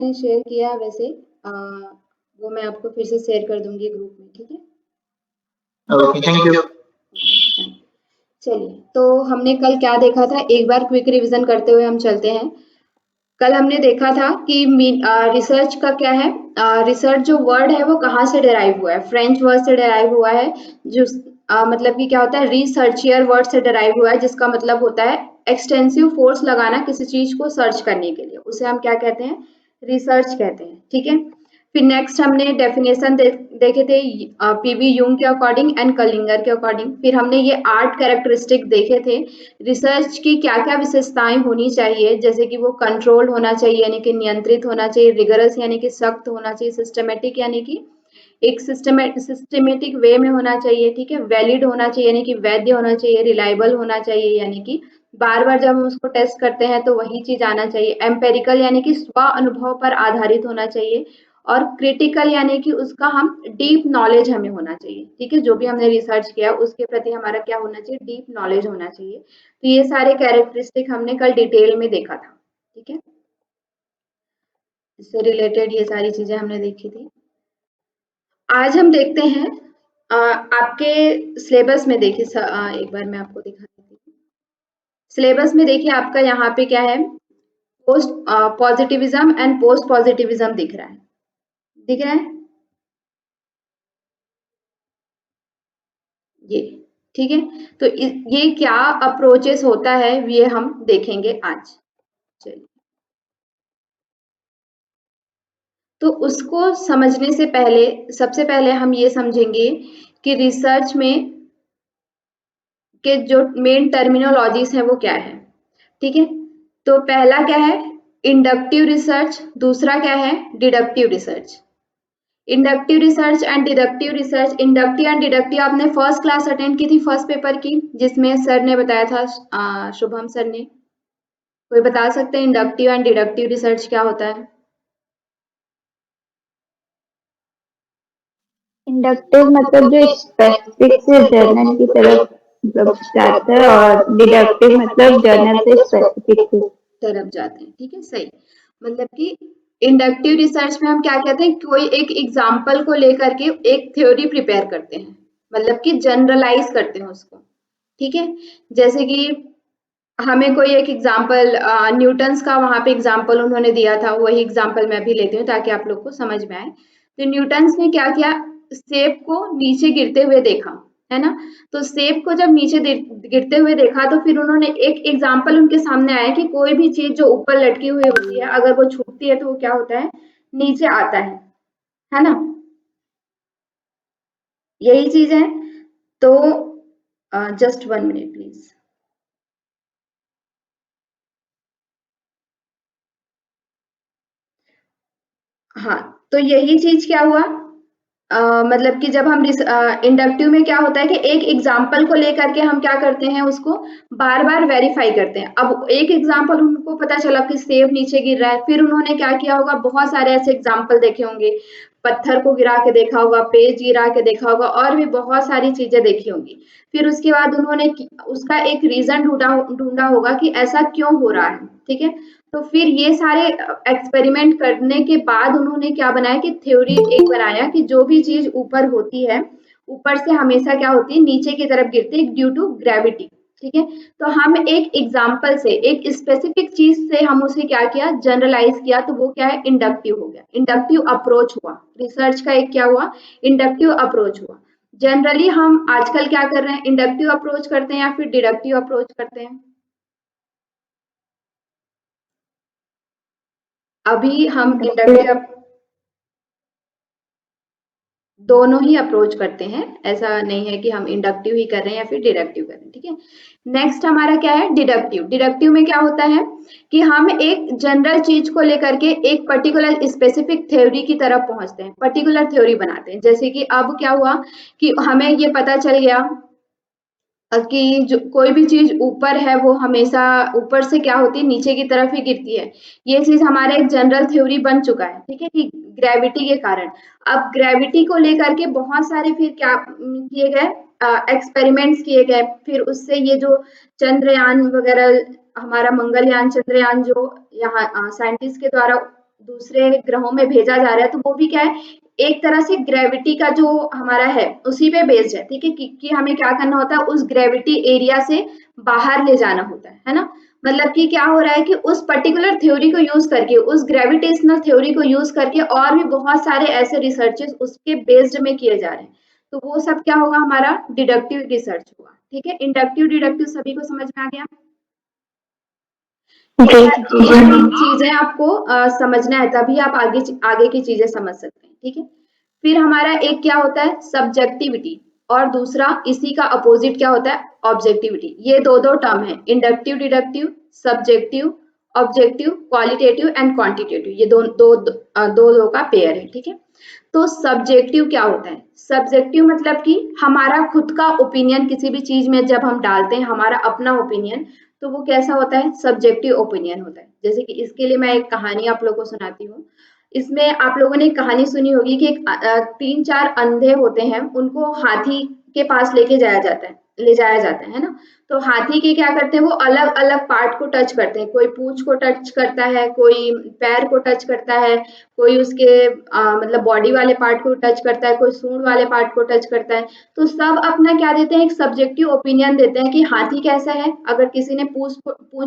मैंने शेयर किया है वैसे वो मैं आपको फिर से शेयर कर दूंगी ग्रुप में, ठीक है। Okay, thank you. चलिए, तो हमने कल क्या देखा था, एक बार क्विक रिवीजन करते हुए हम चलते हैं। कल हमने देखा था कि रिसर्च का क्या है, रिसर्च जो वर्ड है वो कहाँ से डिराइव हुआ है, फ्रेंच वर्ड से डिराइव हुआ है। जो मतलब कि क्या होता है, रिसर्चियर वर्ड से डिराइव हुआ है, जिसका मतलब होता है एक्सटेंसिव फोर्स लगाना किसी चीज को सर्च करने के लिए, उसे हम क्या कहते हैं, रिसर्च कहते हैं, ठीक है। फिर नेक्स्ट हमने डेफिनेशन देखे थे पीवी यूंग के अकॉर्डिंग एंड कलिंगर के अकॉर्डिंग। फिर हमने ये 8 कैरेक्टरिस्टिक देखे थे, रिसर्च की क्या क्या विशेषताएं होनी चाहिए, जैसे कि वो कंट्रोल्ड होना चाहिए यानी कि नियंत्रित होना चाहिए, रिगरस यानी कि सख्त होना चाहिए, सिस्टमेटिक यानी कि एक सिस्टमेटिक वे में होना चाहिए, ठीक है, वैलिड होना चाहिए यानी कि वैध होना चाहिए, रिलायबल होना चाहिए यानी कि बार बार जब हम उसको टेस्ट करते हैं तो वही चीज आना चाहिए, एम्पेरिकल यानी कि स्व अनुभव पर आधारित होना चाहिए, और क्रिटिकल यानी कि उसका हम डीप नॉलेज हमें होना चाहिए, ठीक है, जो भी हमने रिसर्च किया उसके प्रति हमारा क्या होना चाहिए, डीप नॉलेज होना चाहिए। तो ये सारे कैरेक्टरिस्टिक हमने कल डिटेल में देखा था, ठीक है, इससे रिलेटेड ये सारी चीजें हमने देखी थी। आज हम देखते हैं आपके सिलेबस में, देखिए एक बार मैं आपको दिखा देती हूँ। सिलेबस में देखिए आपका यहाँ पे क्या है, post positivism and post positivism दिख रहा है, दिख रहा है ये, ठीक है। तो ये क्या अप्रोचेस होता है ये हम देखेंगे आज। चलिए, तो उसको समझने से पहले सबसे पहले हम ये समझेंगे कि रिसर्च में के जो मेन टर्मिनोलॉजीज है वो क्या है, ठीक है। तो पहला क्या है, इंडक्टिव रिसर्च, दूसरा क्या है, deductive research. Inductive research and deductive research, inductive and deductive आपने फर्स्ट क्लास अटेंड की थी फर्स्ट पेपर की, जिसमें सर ने बताया था, शुभम सर ने, कोई बता सकते हैं इंडक्टिव एंड डिडक्टिव रिसर्च क्या होता है। इंडक्टिव मतलब जो स्पेसिफिक से जर्नल की तरफ मतलब जाता है, और डिडक्टिव मतलब जर्नल से स्पेसिफिक से तरफ जाते हैं, ठीक है, सही। मतलब कि इंडक्टिव रिसर्च में हम क्या कहते हैं, कोई एक एग्जाम्पल को लेकर के एक थ्योरी प्रिपेयर करते हैं, मतलब कि जनरलाइज करते हैं उसको, ठीक है। जैसे कि हमें कोई एक एग्जाम्पल, न्यूटन्स का वहां पे एग्जाम्पल उन्होंने दिया था, वही एग्जाम्पल मैं भी लेती हूँ ताकि आप लोग को समझ में आए। तो न्यूटन्स ने क्या किया, सेब को नीचे गिरते हुए देखा, है ना। तो सेब को जब नीचे गिरते हुए देखा तो फिर उन्होंने एक एग्जाम्पल उनके सामने आया कि कोई भी चीज जो ऊपर लटकी हुई होती है अगर वो छूटती है तो वो क्या होता है, नीचे आता है ना, यही चीज है। तो जस्ट 1 मिनट प्लीज। हाँ, तो यही चीज क्या हुआ, मतलब कि जब हम इंडक्टिव में क्या होता है कि एक एग्जाम्पल को लेकर के हम क्या करते हैं, उसको बार बार वेरीफाई करते हैं। अब एक एग्जाम्पल उनको पता चला कि सेब नीचे गिर रहा है, फिर उन्होंने क्या किया होगा, बहुत सारे ऐसे एग्जाम्पल देखे होंगे, पत्थर को गिरा के देखा होगा, पेज गिरा के देखा होगा, और भी बहुत सारी चीजें देखी होंगी। फिर उसके बाद उन्होंने उसका एक रीजन ढूंढा ढूंढा होगा कि ऐसा क्यों हो रहा है, ठीक है। तो फिर ये सारे एक्सपेरिमेंट करने के बाद उन्होंने क्या बनाया कि थ्योरी एक बनाया कि जो भी चीज ऊपर होती है, ऊपर से हमेशा क्या होती है, नीचे की तरफ गिरती है ड्यू टू ग्रेविटी, ठीक है। तो हम एक एग्जाम्पल से, एक स्पेसिफिक चीज से हम उसे क्या किया, जनरलाइज किया, तो वो क्या है, इंडक्टिव हो गया, इंडक्टिव अप्रोच हुआ, रिसर्च का एक क्या हुआ, इंडक्टिव अप्रोच हुआ। जनरली हम आजकल क्या कर रहे हैं, इंडक्टिव अप्रोच करते हैं या फिर डिडक्टिव अप्रोच करते हैं। अभी हम इंडक्टिव, दोनों ही अप्रोच करते हैं, ऐसा नहीं है कि हम इंडक्टिव ही कर रहे हैं या फिर डिडक्टिव कर रहे हैं, ठीक है। नेक्स्ट हमारा क्या है, डिडक्टिव। डिडक्टिव में क्या होता है कि हम एक जनरल चीज को लेकर के एक पर्टिकुलर स्पेसिफिक थ्योरी की तरफ पहुंचते हैं, पर्टिकुलर थ्योरी बनाते हैं। जैसे कि अब क्या हुआ कि हमें ये पता चल गया कि जो कोई भी चीज ऊपर है वो हमेशा ऊपर से क्या होती है, नीचे की तरफ ही गिरती है। ये चीज हमारा एक जनरल थ्योरी बन चुका है, ठीक है, कि ग्रेविटी के कारण। अब ग्रेविटी को लेकर के बहुत सारे फिर क्या किए गए, एक्सपेरिमेंट्स किए गए, फिर उससे ये जो चंद्रयान वगैरह, हमारा मंगलयान चंद्रयान जो यहाँ साइंटिस्ट के द्वारा दूसरे ग्रहों में भेजा जा रहा है, तो वो भी क्या है, एक तरह से ग्रेविटी का जो हमारा है उसी पे बेस्ड है, ठीक है, कि हमें क्या करना होता है, उस ग्रेविटी एरिया से बाहर ले जाना होता है ना। मतलब कि क्या हो रहा है कि उस पर्टिकुलर थ्योरी को यूज करके, उस ग्रेविटेशनल थ्योरी को यूज करके और भी बहुत सारे ऐसे रिसर्चेस उसके बेस्ड में किए जा रहे हैं। तो वो सब क्या होगा, हमारा डिडक्टिव रिसर्च होगा, ठीक है। इंडक्टिव डिडक्टिव सभी को समझ में आ गया। ये जी ये तीन चीजें आपको समझना है, तभी आप आगे आगे की चीजें समझ सकते हैं, ठीक है। फिर हमारा एक क्या होता है, सब्जेक्टिविटी, और दूसरा इसी का अपोजिट क्या होता है, ऑब्जेक्टिविटी। ये दो दो टर्म है, inductive deductive, subjective objective, qualitative and quantitative, ये दो का पेयर है, ठीक है। तो सब्जेक्टिव क्या होता है, सब्जेक्टिव मतलब कि हमारा खुद का ओपिनियन किसी भी चीज में जब हम डालते हैं, हमारा अपना ओपिनियन, तो वो कैसा होता है, सब्जेक्टिव ओपिनियन होता है। जैसे कि इसके लिए मैं एक कहानी आप लोगों को सुनाती हूँ। इसमें आप लोगों ने एक कहानी सुनी होगी कि एक 3-4 अंधे होते हैं, उनको हाथी के पास ले जाया जाता है ना। तो हाथी के क्या करते हैं, वो अलग अलग पार्ट को टच करते हैं, कोई पूंछ को टच करता है, कोई पैर को टच करता है, कोई उसके मतलब बॉडी वाले पार्ट को टच करता है, कोई सूंड वाले पार्ट को टच करता है। तो सब अपना क्या देते हैं, एक सब्जेक्टिव ओपिनियन देते हैं कि हाथी कैसा है। अगर किसी ने पूंछ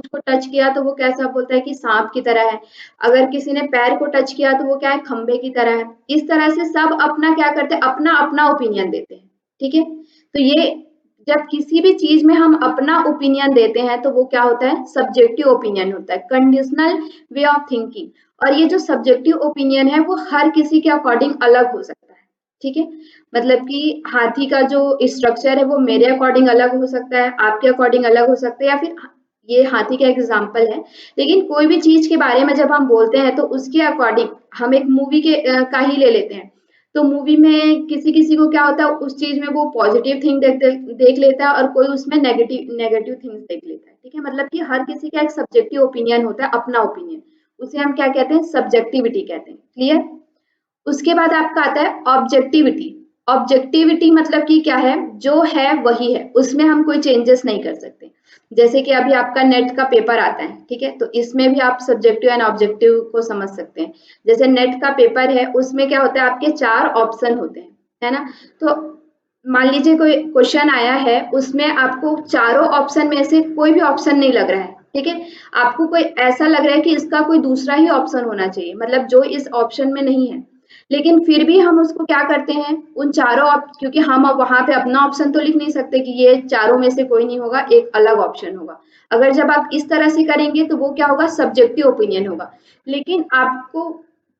को टच किया तो वो कैसा बोलता है कि सांप की तरह है। अगर किसी ने पैर को टच किया तो वो क्या है, खंबे की तरह है। इस तरह से सब अपना क्या करते हैं, अपना अपना ओपिनियन देते हैं, ठीक है। तो ये जब किसी भी चीज में हम अपना ओपिनियन देते हैं तो वो क्या होता है, सब्जेक्टिव ओपिनियन होता है, कंडीशनल वे ऑफ थिंकिंग। और ये जो सब्जेक्टिव ओपिनियन है वो हर किसी के अकॉर्डिंग अलग हो सकता है, ठीक है। मतलब कि हाथी का जो स्ट्रक्चर है वो मेरे अकॉर्डिंग अलग हो सकता है, आपके अकॉर्डिंग अलग हो सकता है, या फिर ये हाथी का एग्जाम्पल है। लेकिन कोई भी चीज के बारे में जब हम बोलते हैं तो उसके अकॉर्डिंग, हम एक मूवी के का ही ले लेते हैं। तो मूवी में किसी किसी को क्या होता है, उस चीज में वो पॉजिटिव थिंग देख लेता है, और कोई उसमें नेगेटिव नेगेटिव थिंग्स देख लेता है, ठीक है। मतलब कि हर किसी का एक सब्जेक्टिव ओपिनियन होता है, अपना ओपिनियन। उसे हम क्या कहते हैं, सब्जेक्टिविटी कहते हैं, क्लियर। उसके बाद आपका आता है ऑब्जेक्टिविटी। ऑब्जेक्टिविटी मतलब कि क्या है, जो है वही है, उसमें हम कोई चेंजेस नहीं कर सकते। जैसे कि अभी आपका नेट का पेपर आता है, ठीक है, तो इसमें भी आप सब्जेक्टिव एंड ऑब्जेक्टिव को समझ सकते हैं। जैसे नेट का पेपर है, उसमें क्या होता है, आपके 4 ऑप्शन होते हैं, है ना। तो मान लीजिए कोई क्वेश्चन आया है, उसमें आपको चारों ऑप्शन में से कोई भी ऑप्शन नहीं लग रहा है, ठीक है। आपको कोई ऐसा लग रहा है कि इसका कोई दूसरा ही ऑप्शन होना चाहिए, मतलब जो इस ऑप्शन में नहीं है। लेकिन फिर भी हम उसको क्या करते हैं, उन चारों क्योंकि हम अब वहां पे अपना ऑप्शन तो लिख नहीं सकते कि ये चारों में से कोई नहीं होगा, एक अलग ऑप्शन होगा। अगर जब आप इस तरह से करेंगे तो वो क्या होगा, सब्जेक्टिव ओपिनियन होगा। लेकिन आपको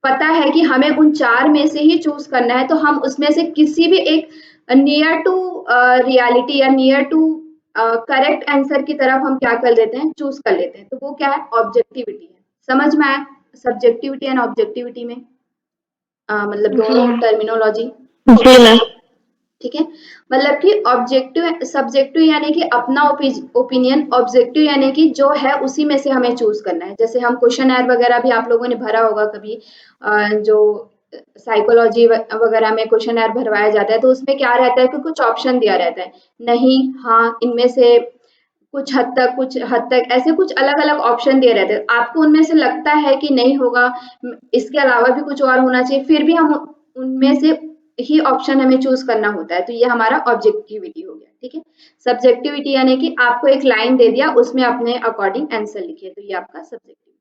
पता है कि हमें उन 4 में से ही चूज करना है, तो हम उसमें से किसी भी एक नियर टू रियलिटी या नियर टू करेक्ट आंसर की तरफ हम क्या कर लेते हैं, चूज कर लेते हैं। तो वो क्या है, ऑब्जेक्टिविटी है। समझ में आया सब्जेक्टिविटी एंड ऑब्जेक्टिविटी में, मतलब दोनों टर्मिनोलॉजी, जी मैम। ठीक है। मतलब कि ऑब्जेक्टिव सब्जेक्टिव यानी कि अपना ओपिनियन, ऑब्जेक्टिव यानी कि जो है उसी में से हमें चूज करना है। जैसे हम क्वेश्चन आयर वगैरह भी आप लोगों ने भरा होगा कभी, जो साइकोलॉजी वगैरह में क्वेश्चन आयर भरवाया जाता है, तो उसमें क्या रहता है कि कुछ ऑप्शन दिया रहता है, नहीं, हाँ, इनमें से कुछ हद तक ऐसे कुछ अलग अलग ऑप्शन दिए रहते हैं। आपको उनमें से लगता है कि नहीं होगा, इसके अलावा भी कुछ और होना चाहिए, फिर भी हम उनमें से ही ऑप्शन हमें चूज करना होता है। तो ये हमारा ऑब्जेक्टिविटी हो गया, ठीक है। सब्जेक्टिविटी यानी कि आपको एक लाइन दे दिया, उसमें अपने अकॉर्डिंग आंसर लिखिए, तो ये आपका सब्जेक्टिव।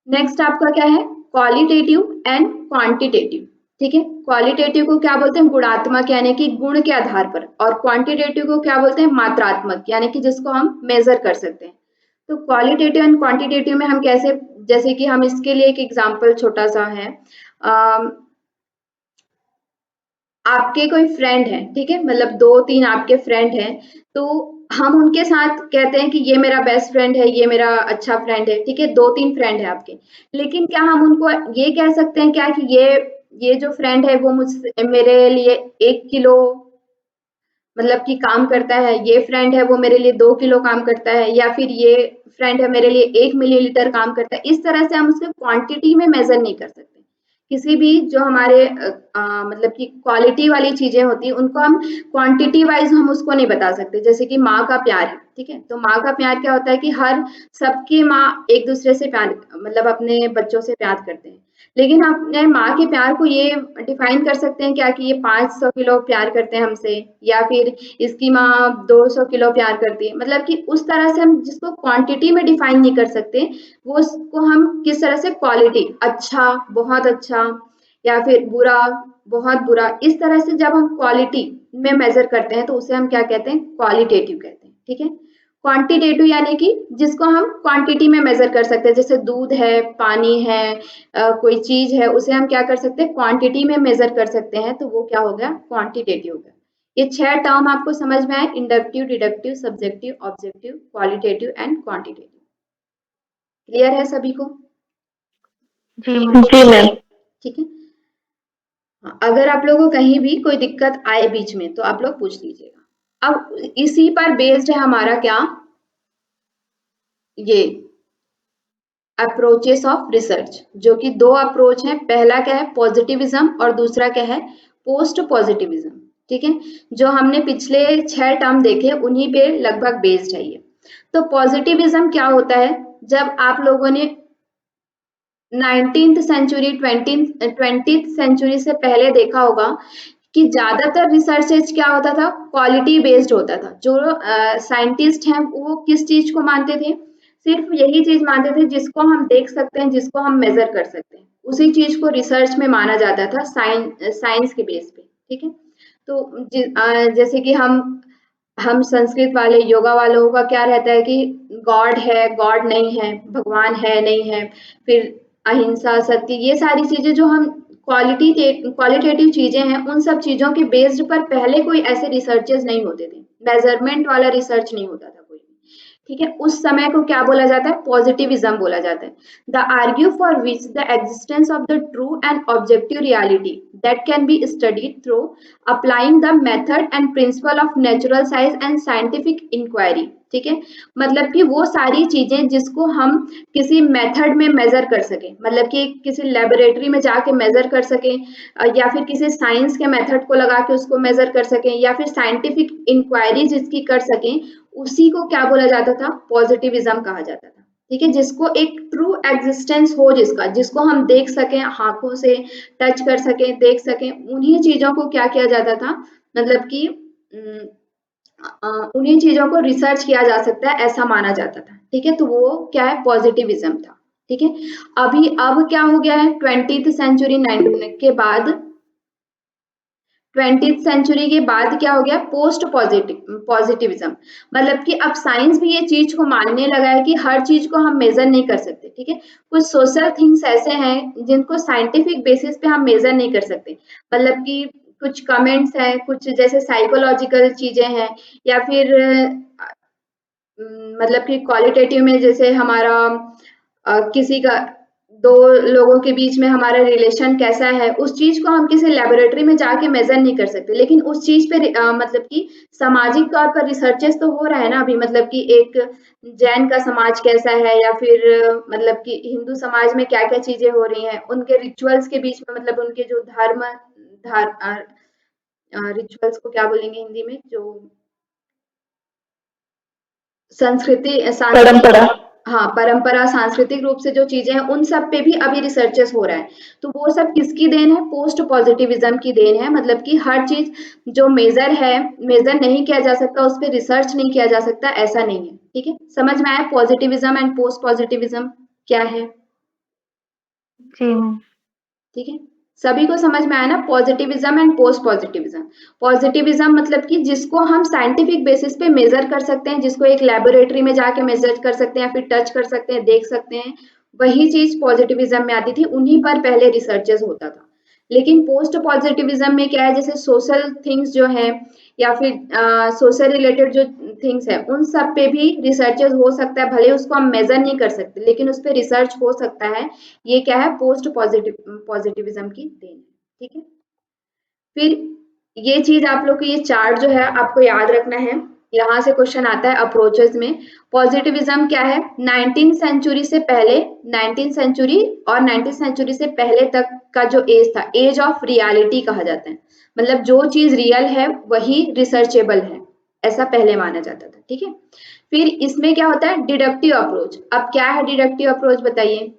नेक्स्ट आपका क्या है, क्वालिटेटिव एंड क्वांटिटेटिव, ठीक है। क्वालिटेटिव को क्या बोलते हैं, गुणात्मक यानी कि गुण के आधार पर, और क्वांटिटेटिव को क्या बोलते हैं, मात्रात्मक यानी कि जिसको हम मेजर कर सकते हैं। तो क्वालिटेटिव एंड क्वांटिटेटिव में हम कैसे, जैसे कि हम इसके लिए एक एग्जांपल छोटा सा है, आपके कोई फ्रेंड है, ठीक है, मतलब 2-3 आपके फ्रेंड हैं, तो हम उनके साथ कहते हैं कि ये मेरा बेस्ट फ्रेंड है, ये मेरा अच्छा फ्रेंड है, ठीक है, 2-3 फ्रेंड है आपके। लेकिन क्या हम उनको ये कह सकते हैं क्या कि ये जो फ्रेंड है वो मुझसे मेरे लिए 1 किलो मतलब कि काम करता है, ये फ्रेंड है वो मेरे लिए 2 किलो काम करता है, या फिर ये फ्रेंड है मेरे लिए 1 मिलीलीटर काम करता है। इस तरह से हम उसके क्वांटिटी में मेजर नहीं कर सकते, किसी भी जो हमारे मतलब कि क्वालिटी वाली चीजें होती हैं उनको हम क्वांटिटी वाइज हम उसको नहीं बता सकते। जैसे कि माँ का प्यार है, ठीक है, तो माँ का प्यार क्या होता है कि हर सबकी माँ एक दूसरे से प्यार मतलब अपने बच्चों से प्यार करते हैं, लेकिन अपने माँ के प्यार को ये डिफाइन कर सकते हैं क्या कि ये 500 किलो प्यार करते हैं हमसे, या फिर इसकी माँ 200 किलो प्यार करती है। मतलब कि उस तरह से हम जिसको क्वांटिटी में डिफाइन नहीं कर सकते, वो उसको हम किस तरह से क्वालिटी, अच्छा, बहुत अच्छा, या फिर बुरा, बहुत बुरा, इस तरह से जब हम क्वालिटी में मेजर करते हैं तो उसे हम क्या कहते हैं, क्वालिटेटिव कहते हैं, ठीक है। क्वांटिटेटिव यानी कि जिसको हम क्वांटिटी में मेजर कर सकते हैं, जैसे दूध है, पानी है, कोई चीज है, उसे हम क्या कर सकते हैं, क्वांटिटी में मेजर कर सकते हैं, तो वो क्या हो गया, क्वांटिटेटिव हो गया। ये 6 टर्म आपको समझ में आए, inductive, deductive, subjective, objective, qualitative and quantitative. Clear है सभी को? जी मैम। जी मैम। ठीक है। हाँ, अगर आप लोगों को कहीं भी कोई दिक्कत आए बीच में तो आप लोग पूछ लीजिएगा। अब इसी पर बेस्ड है हमारा क्या, ये अप्रोचेस ऑफ रिसर्च, जो कि 2 अप्रोच हैं। पहला क्या है, पॉजिटिविज्म, और दूसरा क्या है, पोस्ट पॉजिटिविज्म। ठीक है, जो हमने पिछले 6 टर्म देखे उन्हीं पे लगभग बेस्ड है ये। तो पॉजिटिविज्म क्या होता है, जब आप लोगों ने 19th सेंचुरी 20th सेंचुरी से पहले देखा होगा कि ज्यादातर रिसर्चेज क्या होता था, क्वालिटी बेस्ड होता था। जो साइंटिस्ट हैं वो किस चीज को मानते थे, सिर्फ यही चीज मानते थे जिसको हम देख सकते हैं, जिसको हम मेजर कर सकते हैं, उसी चीज को रिसर्च में माना जाता था, साइंस के बेस पे। ठीक है, तो जैसे कि हम संस्कृत वाले, योगा वालों का क्या रहता है कि गॉड है, गॉड नहीं है, भगवान है, नहीं है, फिर अहिंसा, सत्य, ये सारी चीजें जो हम क्वालिटेटिव चीजें हैं, उन सब चीजों के बेस्ड पर पहले कोई ऐसे रिसर्चेस नहीं होते थे, मेजरमेंट वाला रिसर्च नहीं होता था कोई भी। ठीक है, उस समय को क्या बोला जाता है, पॉजिटिविज्म बोला जाता है। The argue for which the existence of the true and objective reality that can be studied through applying the method and principle of natural science and scientific inquiry. ठीक है, मतलब कि वो सारी चीजें जिसको हम किसी मेथड में मेजर कर सके, मतलब कि किसी लेबोरेटरी में जाके मेजर कर सके, या फिर किसी साइंस के मेथड को लगा के उसको मेजर कर सके, या फिर साइंटिफिक इंक्वायरी जिसकी कर सके, उसी को क्या बोला जाता था, पॉजिटिविज्म कहा जाता था। ठीक है, जिसको एक ट्रू एग्जिस्टेंस हो, जिसका, जिसको हम देख सकें, आंखों से टच कर सकें, देख सकें, उन्हीं चीजों को क्या किया जाता था, मतलब कि उन्हीं चीजों को रिसर्च किया जा सकता है, ऐसा माना जाता था। ठीक है, तो वो क्या है, पॉजिटिविज्म था। ठीक है, अभी अब क्या हो गया है, 20th सेंचुरी के बाद, 20th सेंचुरी के बाद क्या हो गया, पोस्ट पॉजिटिविज्म। मतलब कि अब साइंस भी ये चीज को मानने लगा है कि हर चीज को हम मेजर नहीं कर सकते। ठीक है, कुछ सोशल थिंग्स ऐसे हैं जिनको साइंटिफिक बेसिस पे हम मेजर नहीं कर सकते। मतलब कि कुछ कमेंट्स हैं, कुछ जैसे साइकोलॉजिकल चीजें हैं, या फिर मतलब कि क्वालिटेटिव में जैसे हमारा किसी का, दो लोगों के बीच में हमारा रिलेशन कैसा है, उस चीज को हम किसी लेबोरेटरी में जाके मेजर नहीं कर सकते, लेकिन उस चीज पे मतलब कि सामाजिक तौर पर रिसर्चेस तो हो रहा है ना अभी। मतलब कि एक जैन का समाज कैसा है, या फिर मतलब कि हिंदू समाज में क्या क्या चीजें हो रही हैं, उनके रिचुअल्स के बीच में, मतलब उनके जो रिचुअल्स को क्या बोलेंगे हिंदी में, जो संस्कृति, परंपरा। हाँ, परंपरा, सांस्कृतिक रूप से जो चीजें हैं, उन सब पे भी अभी रिसर्चेस हो रहा है। तो वो सब किसकी देन है, पोस्ट पॉजिटिविज्म की देन है। मतलब कि हर चीज जो मेजर है, मेजर नहीं किया जा सकता, उस पर रिसर्च नहीं किया जा सकता, ऐसा नहीं है। ठीक है, समझ में आया पॉजिटिविज्म एंड पोस्ट पॉजिटिविज्म क्या है? जी मैम। ठीक है, सभी को समझ में आया ना, positivism and post positivism. Positivism मतलब कि जिसको हम साइंटिफिक बेसिस पे मेजर कर सकते हैं, जिसको एक लेबोरेटरी में जाके मेजर कर सकते हैं, फिर टच कर सकते हैं, देख सकते हैं, वही चीज पॉजिटिविज्म में आती थी, उन्हीं पर पहले रिसर्चेस होता था। लेकिन पोस्ट पॉजिटिविज्म में क्या है, जैसे सोशल थिंग्स जो है, या फिर सोशल रिलेटेड जो थिंग्स है, उन सब पे भी रिसर्चेस हो सकता है, भले उसको हम मेजर नहीं कर सकते, लेकिन उस पर रिसर्च हो सकता है। ये क्या है, पोस्ट पॉजिटिविज्म की देन है। ठीक है, फिर ये चीज आप लोग को, ये चार्ट जो है आपको याद रखना है। यहाँ से क्वेश्चन आता है अप्रोचेस में। पॉजिटिविज्म क्या है? 19th सेंचुरी से पहले, 19th सेंचुरी और 19th सेंचुरी से पहले तक का जो एज था, एज ऑफ रियलिटी कहा जाता है। मतलब जो चीज रियल है वही रिसर्चेबल है, ऐसा पहले माना जाता था। ठीक है, फिर इसमें क्या होता है? Deductive approach. अब क्या है डिडक्टिव अप्रोच, बताइए।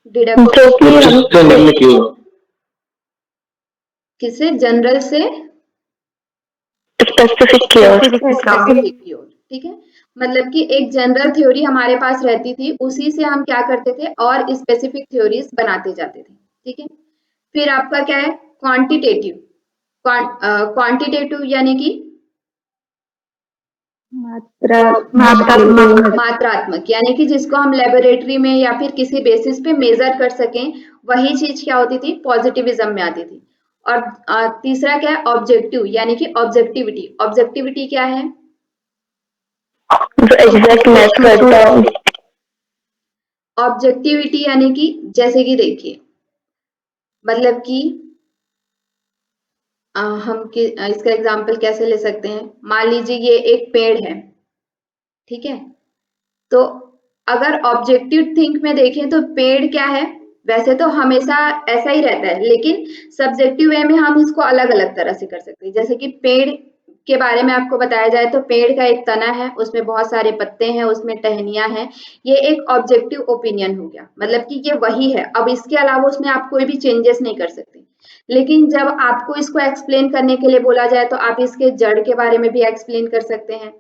जो कि हम किसे? जनरल से स्पेसिफिक किया। स्पेसिफिक की ओर। ठीक है, मतलब कि एक जनरल थ्योरी हमारे पास रहती थी, उसी से हम क्या करते थे और स्पेसिफिक थ्योरीज बनाते जाते थे। ठीक है, फिर आपका क्या है? क्वांटिटेटिव। क्वांटिटेटिव यानी कि मात्रा मात्रात्मक। मात्रात्मक, यानी कि जिसको हम लेबोरेटरी में या फिर किसी बेसिस पे मेजर कर सकें, वही चीज क्या होती थी? पॉजिटिविज्म में आती थी। और तीसरा क्या है? ऑब्जेक्टिव, यानी कि ऑब्जेक्टिविटी। ऑब्जेक्टिविटी क्या है? जो एग्जैक्ट मैच करता हो। ऑब्जेक्टिविटी यानी कि जैसे कि देखिए, मतलब कि इसका एग्जांपल कैसे ले सकते हैं? मान लीजिए ये एक पेड़ है, ठीक है, तो अगर ऑब्जेक्टिव थिंक में देखें तो पेड़ क्या है? वैसे तो हमेशा ऐसा ही रहता है, लेकिन सब्जेक्टिव वे में हम इसको अलग अलग तरह से कर सकते हैं। जैसे कि पेड़ के बारे में आपको बताया जाए तो पेड़ का एक तना है, उसमें बहुत सारे पत्ते हैं, उसमें टहनियां हैं। ये एक ऑब्जेक्टिव ओपिनियन हो गया, मतलब कि ये वही है। अब इसके अलावा उसमें आप कोई भी चेंजेस नहीं कर सकते। लेकिन जब आपको इसको एक्सप्लेन करने के लिए बोला जाए तो आप इसके जड़ के बारे में भी एक्सप्लेन कर सकते हैं।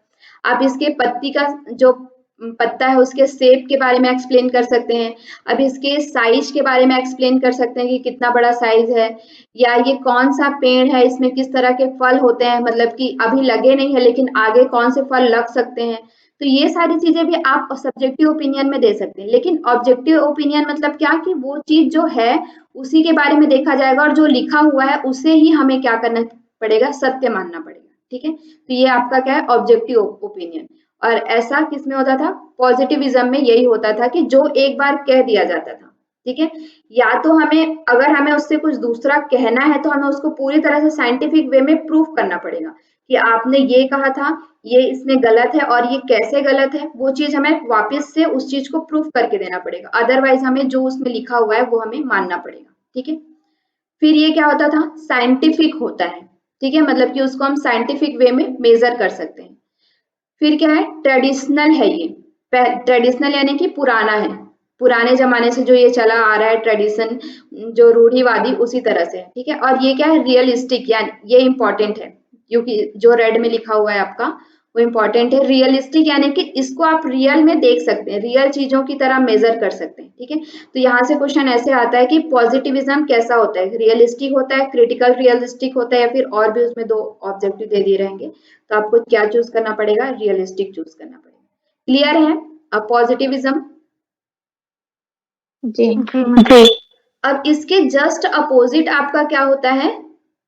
आप इसके पत्ती का जो पत्ता है उसके शेप के बारे में एक्सप्लेन कर सकते हैं। अब इसके साइज के बारे में एक्सप्लेन कर सकते हैं कि कितना बड़ा साइज है, या ये कौन सा पेड़ है, इसमें किस तरह के फल होते हैं, मतलब कि अभी लगे नहीं है लेकिन आगे कौन से फल लग सकते हैं। तो ये सारी चीजें भी आप सब्जेक्टिव ओपिनियन में दे सकते हैं। लेकिन ऑब्जेक्टिव ओपिनियन मतलब क्या, कि वो चीज जो है उसी के बारे में देखा जाएगा और जो लिखा हुआ है उसे ही हमें क्या करना पड़ेगा? सत्य मानना पड़ेगा। ठीक है, तो ये आपका क्या है? Objective opinion. और ऐसा किसमें होता था? पॉजिटिविज्म में यही होता था कि जो एक बार कह दिया जाता था, ठीक है, या तो हमें, अगर हमें उससे कुछ दूसरा कहना है तो हमें उसको पूरी तरह से साइंटिफिक वे में प्रूफ करना पड़ेगा कि आपने ये कहा था, ये इसमें गलत है और ये कैसे गलत है, वो चीज हमें वापस से उस चीज को प्रूफ करके देना पड़ेगा। अदरवाइज हमें जो उसमें लिखा हुआ है वो हमें मानना पड़ेगा। ठीक है, फिर ये क्या होता था? साइंटिफिक होता है। ठीक है, मतलब कि उसको हम साइंटिफिक वे में मेजर कर सकते हैं। फिर क्या है? ट्रेडिशनल है ये। ट्रेडिशनल यानी कि पुराना है, पुराने जमाने से जो ये चला आ रहा है ट्रेडिशन, जो रूढ़िवादी, उसी तरह से। ठीक है, और ये क्या है? रियलिस्टिक, यानी ये इंपॉर्टेंट है क्योंकि जो रेड में लिखा हुआ है आपका वो इंपॉर्टेंट है। रियलिस्टिक यानी कि इसको आप रियल में देख सकते हैं, रियल चीजों की तरह मेजर कर सकते हैं। ठीक है, तो यहाँ से क्वेश्चन ऐसे आता है कि पॉजिटिविज्म कैसा होता है? रियलिस्टिक होता है, क्रिटिकल रियलिस्टिक होता है, या फिर और भी उसमें दो ऑब्जेक्टिव दे दिए रहेंगे, तो आपको क्या चूज करना पड़ेगा? रियलिस्टिक चूज करना पड़ेगा। क्लियर है अब पॉजिटिविज्म? जी। जी। अब इसके जस्ट अपोजिट आपका क्या होता है?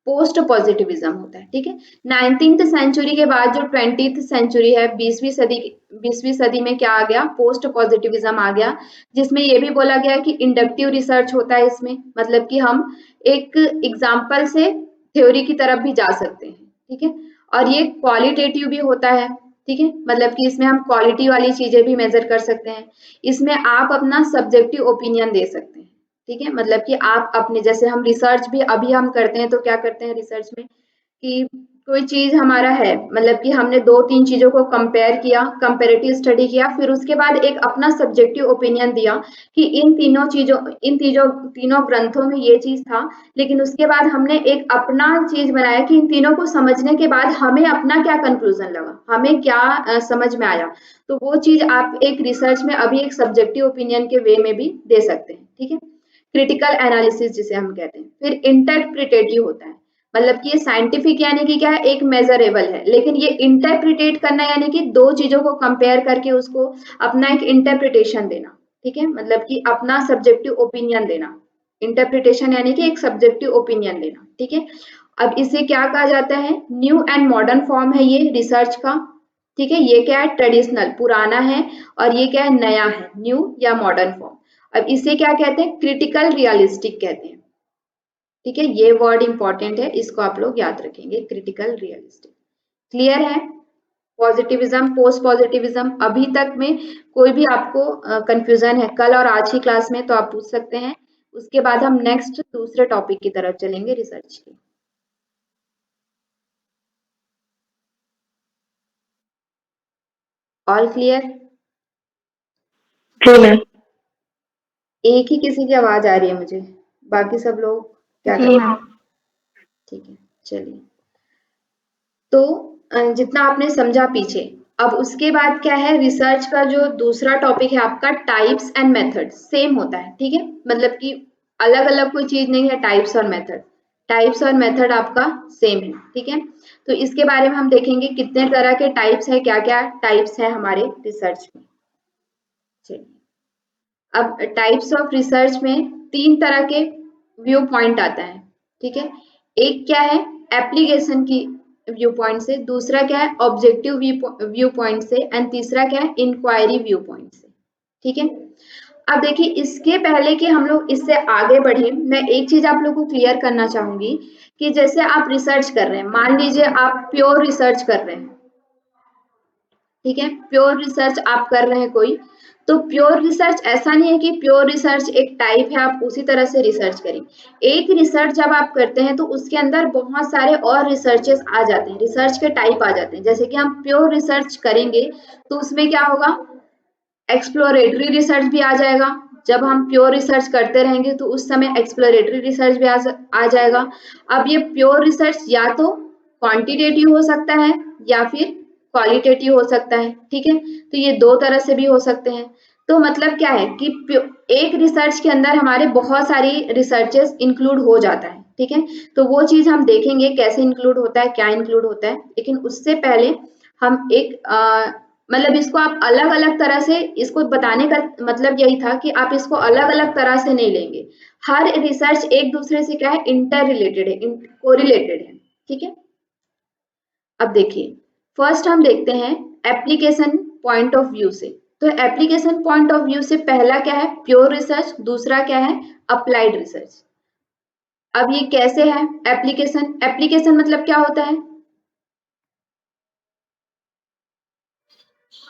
पोस्ट पॉजिटिविज्म होता है। ठीक है, 19th सेंचुरी के बाद जो 20th सेंचुरी है, 20वीं सदी में क्या आ गया? पोस्ट पॉजिटिविज्म आ गया, जिसमें ये भी बोला गया कि इंडक्टिव रिसर्च होता है इसमें, मतलब कि हम एक एग्जाम्पल से थ्योरी की तरफ भी जा सकते हैं। ठीक है, और ये क्वालिटेटिव भी होता है। ठीक है, मतलब कि इसमें हम क्वालिटी वाली चीजें भी मेजर कर सकते हैं। इसमें आप अपना सब्जेक्टिव ओपिनियन दे सकते हैं। ठीक है, मतलब कि आप अपने, जैसे हम रिसर्च भी अभी हम करते हैं तो क्या करते हैं रिसर्च में, कि कोई चीज हमारा है, मतलब कि हमने दो तीन चीजों को कंपेयर किया, कंपेरेटिव स्टडी किया, फिर उसके बाद एक अपना सब्जेक्टिव ओपिनियन दिया कि इन तीनों ग्रंथों में ये चीज था, लेकिन उसके बाद हमने एक अपना चीज बनाया कि इन तीनों को समझने के बाद हमें अपना क्या कंक्लूजन लगा, हमें क्या समझ में आया। तो वो चीज आप एक रिसर्च में अभी एक सब्जेक्टिव ओपिनियन के वे में भी दे सकते हैं। ठीक है, क्रिटिकल एनालिसिस जिसे हम कहते हैं। फिर इंटरप्रिटेटिव होता है, मतलब कि ये साइंटिफिक यानी कि क्या है? एक मेजरेबल है, लेकिन ये इंटरप्रिटेट करना यानी कि दो चीजों को कंपेयर करके उसको अपना एक इंटरप्रिटेशन देना। ठीक है, मतलब कि अपना सब्जेक्टिव ओपिनियन देना। इंटरप्रिटेशन यानी कि एक सब्जेक्टिव ओपिनियन देना। ठीक है, अब इसे क्या कहा जाता है? न्यू एंड मॉडर्न फॉर्म है ये रिसर्च का। ठीक है, ये क्या है? ट्रेडिशनल, पुराना है, और ये क्या है? नया है, न्यू या मॉडर्न फॉर्म। अब इसे क्या कहते हैं? क्रिटिकल रियलिस्टिक कहते हैं। ठीक है, ये वर्ड इंपॉर्टेंट है, इसको आप लोग याद रखेंगे, क्रिटिकल रियलिस्टिक। क्लियर है? पॉजिटिविज्म, पोस्ट पॉजिटिविज्म, अभी तक में कोई भी आपको कंफ्यूजन है कल और आज की क्लास में तो आप पूछ सकते हैं। उसके बाद हम नेक्स्ट दूसरे टॉपिक की तरफ चलेंगे, रिसर्च की। All clear? जी मैम। एक ही किसी की आवाज आ रही है मुझे, बाकी सब लोग क्या कर जी रहे मैम। हैं? ठीक है, चलिए। तो जितना आपने समझा पीछे, अब उसके बाद क्या है, रिसर्च का जो दूसरा टॉपिक है आपका, टाइप्स एंड मेथड। सेम होता है, ठीक है, मतलब कि अलग अलग कोई चीज नहीं है, टाइप्स और मेथड। टाइप्स और मेथड आपका सेम है, ठीक है। तो इसके बारे में हम देखेंगे कितने तरह के टाइप्स है, क्या क्या टाइप्स है हमारे रिसर्च में। चलिए, अब टाइप्स ऑफ रिसर्च में 3 तरह के व्यू पॉइंट आता है, ठीक है। एक क्या है, एप्लीकेशन की व्यू पॉइंट से, दूसरा क्या है, ऑब्जेक्टिव व्यू पॉइंट से, एंड तीसरा क्या है, इंक्वायरी व्यू पॉइंट से, ठीक है। अब देखिए, इसके पहले कि हम लोग इससे आगे बढ़े, मैं एक चीज आप लोग को क्लियर करना चाहूंगी कि जैसे आप रिसर्च कर रहे हैं, मान लीजिए आप प्योर रिसर्च कर रहे हैं, ठीक है, प्योर रिसर्च आप कर रहे हैं कोई, तो प्योर रिसर्च ऐसा नहीं है कि प्योर रिसर्च एक टाइप है, आप उसी तरह से रिसर्च करें। एक रिसर्च जब आप करते हैं तो उसके अंदर बहुत सारे और रिसर्चेस आ जाते हैं, रिसर्च के टाइप आ जाते हैं। जैसे कि हम प्योर रिसर्च करेंगे तो उसमें क्या होगा, एक्सप्लोरेटरी रिसर्च भी आ जाएगा। जब हम प्योर रिसर्च करते रहेंगे तो उस समय एक्सप्लोरेटरी रिसर्च भी आ जाएगा। अब ये प्योर रिसर्च या तो क्वांटिटेटिव हो सकता है या फिर क्वालिटेटिव हो सकता है, ठीक है। तो ये 2 तरह से भी हो सकते हैं। तो मतलब क्या है कि एक रिसर्च के अंदर हमारे बहुत सारी रिसर्चेस इंक्लूड हो जाता है, ठीक है। तो वो चीज हम देखेंगे कैसे इंक्लूड होता है, क्या इंक्लूड होता है, लेकिन उससे पहले हम एक मतलब इसको आप अलग-अलग तरह से, इसको बताने का मतलब यही था कि आप इसको अलग-अलग तरह से नहीं लेंगे। हर रिसर्च एक दूसरे से क्या है, इंटर रिलेटेड है, कोरिलेटेड है, ठीक है। अब देखिए, फर्स्ट हम देखते हैं एप्लीकेशन पॉइंट ऑफ व्यू से। तो एप्लीकेशन पॉइंट ऑफ व्यू से पहला क्या है, प्योर रिसर्च, दूसरा क्या है, अप्लाइड रिसर्च। अब ये कैसे है, एप्लीकेशन, एप्लीकेशन मतलब क्या होता है,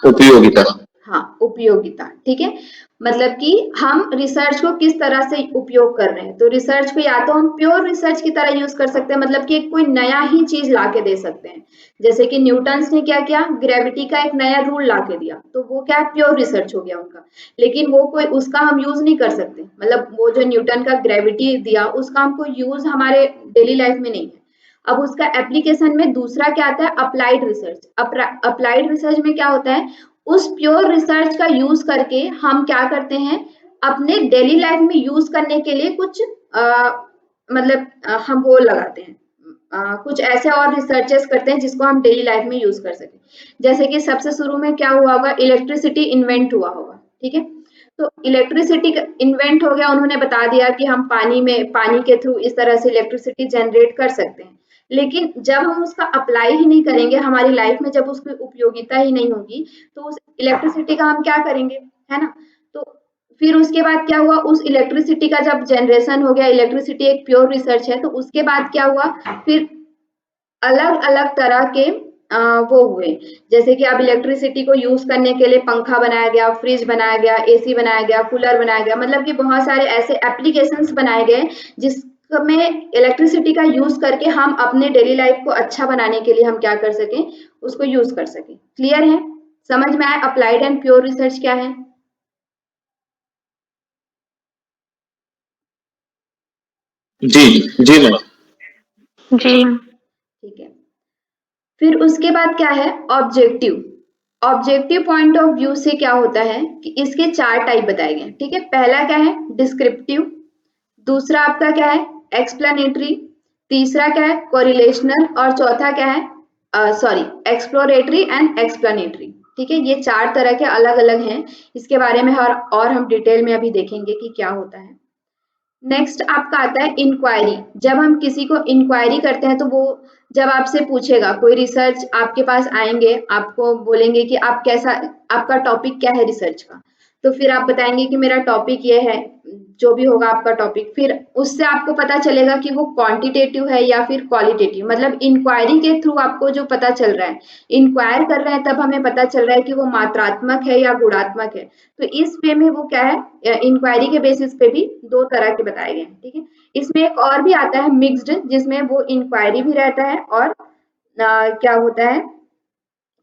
उपयोगिता। हाँ, उपयोगिता, ठीक है। मतलब कि हम रिसर्च को किस तरह से उपयोग कर रहे हैं। तो रिसर्च को या तो हम प्योर रिसर्च की तरह यूज कर सकते हैं, मतलब कि कोई नया ही चीज ला के दे सकते हैं। जैसे कि न्यूटन्स ने क्या किया, ग्रेविटी का एक नया रूल ला के दिया, तो वो क्या, प्योर रिसर्च हो गया उनका। लेकिन वो कोई उसका हम यूज नहीं कर सकते, मतलब वो जो न्यूटन का ग्रेविटी दिया उसका हमको यूज हमारे डेली लाइफ में नहीं है। अब उसका एप्लीकेशन में दूसरा क्या आता है, अप्लाइड रिसर्च। अप्लाइड रिसर्च में क्या होता है, उस प्योर रिसर्च का यूज करके हम क्या करते हैं, अपने डेली लाइफ में यूज करने के लिए कुछ मतलब हम वो लगाते हैं, कुछ ऐसे और रिसर्चेस करते हैं जिसको हम डेली लाइफ में यूज कर सकें। जैसे कि सबसे शुरू में क्या हुआ होगा, इलेक्ट्रिसिटी इन्वेंट हुआ होगा, ठीक है। तो इलेक्ट्रिसिटी इन्वेंट हो गया, उन्होंने बता दिया कि हम पानी के थ्रू इस तरह से इलेक्ट्रिसिटी जनरेट कर सकते हैं। लेकिन जब हम उसका अप्लाई ही नहीं करेंगे हमारी लाइफ में, जब उसकी उपयोगिता ही नहीं होगी, तो उस इलेक्ट्रिसिटी का हम क्या करेंगे, है ना। तो फिर उसके बाद क्या हुआ, उस इलेक्ट्रिसिटी का जब जनरेशन हो गया, इलेक्ट्रिसिटी एक प्योर रिसर्च है, तो उसके बाद क्या हुआ, फिर अलग अलग तरह के वो हुए। जैसे कि अब इलेक्ट्रिसिटी को यूज करने के लिए पंखा बनाया गया, फ्रिज बनाया गया, एसी बनाया गया, कूलर बनाया गया, मतलब कि बहुत सारे ऐसे एप्लीकेशंस बनाए गए जिसमें इलेक्ट्रिसिटी का यूज करके हम अपने डेली लाइफ को अच्छा बनाने के लिए हम क्या कर सकें, उसको यूज कर सकें। क्लियर है, समझ में आया अप्लाइड एंड प्योर रिसर्च क्या है? जी। जी मैम। जी। ठीक है। फिर उसके बाद क्या है, objective. Objective point of view से क्या होता है कि इसके 4 टाइप बताए गए, ठीक है। पहला क्या है, डिस्क्रिप्टिव। दूसरा आपका क्या है, एक्सप्लेनेटरी। तीसरा क्या है, कोरिलेशनल। और चौथा क्या है, सॉरी, एक्सप्लोरेटरी एंड एक्सप्लेनेटरी, ठीक है। ये 4 तरह के अलग अलग हैं, इसके बारे में और हम डिटेल में अभी देखेंगे कि क्या होता है। नेक्स्ट आपका आता है इंक्वायरी। जब हम किसी को इंक्वायरी करते हैं तो वो जब आपसे पूछेगा, कोई रिसर्च आपके पास आएंगे, आपको बोलेंगे कि आप कैसा, आपका टॉपिक क्या है रिसर्च का, तो फिर आप बताएंगे कि मेरा टॉपिक ये है, जो भी होगा आपका टॉपिक, फिर उससे आपको पता चलेगा कि वो क्वांटिटेटिव है या फिर क्वालिटेटिव, मतलब इंक्वायरी के थ्रू आपको जो पता चल रहा है, इंक्वायर कर रहे हैं तब हमें पता चल रहा है कि वो मात्रात्मक है या गुणात्मक है। तो इस वे में वो क्या है, इंक्वायरी के बेसिस पे भी दो तरह के बताए गए हैं, ठीक है। इसमें एक और भी आता है मिक्स्ड, जिसमें वो इंक्वायरी भी रहता है और क्या होता है,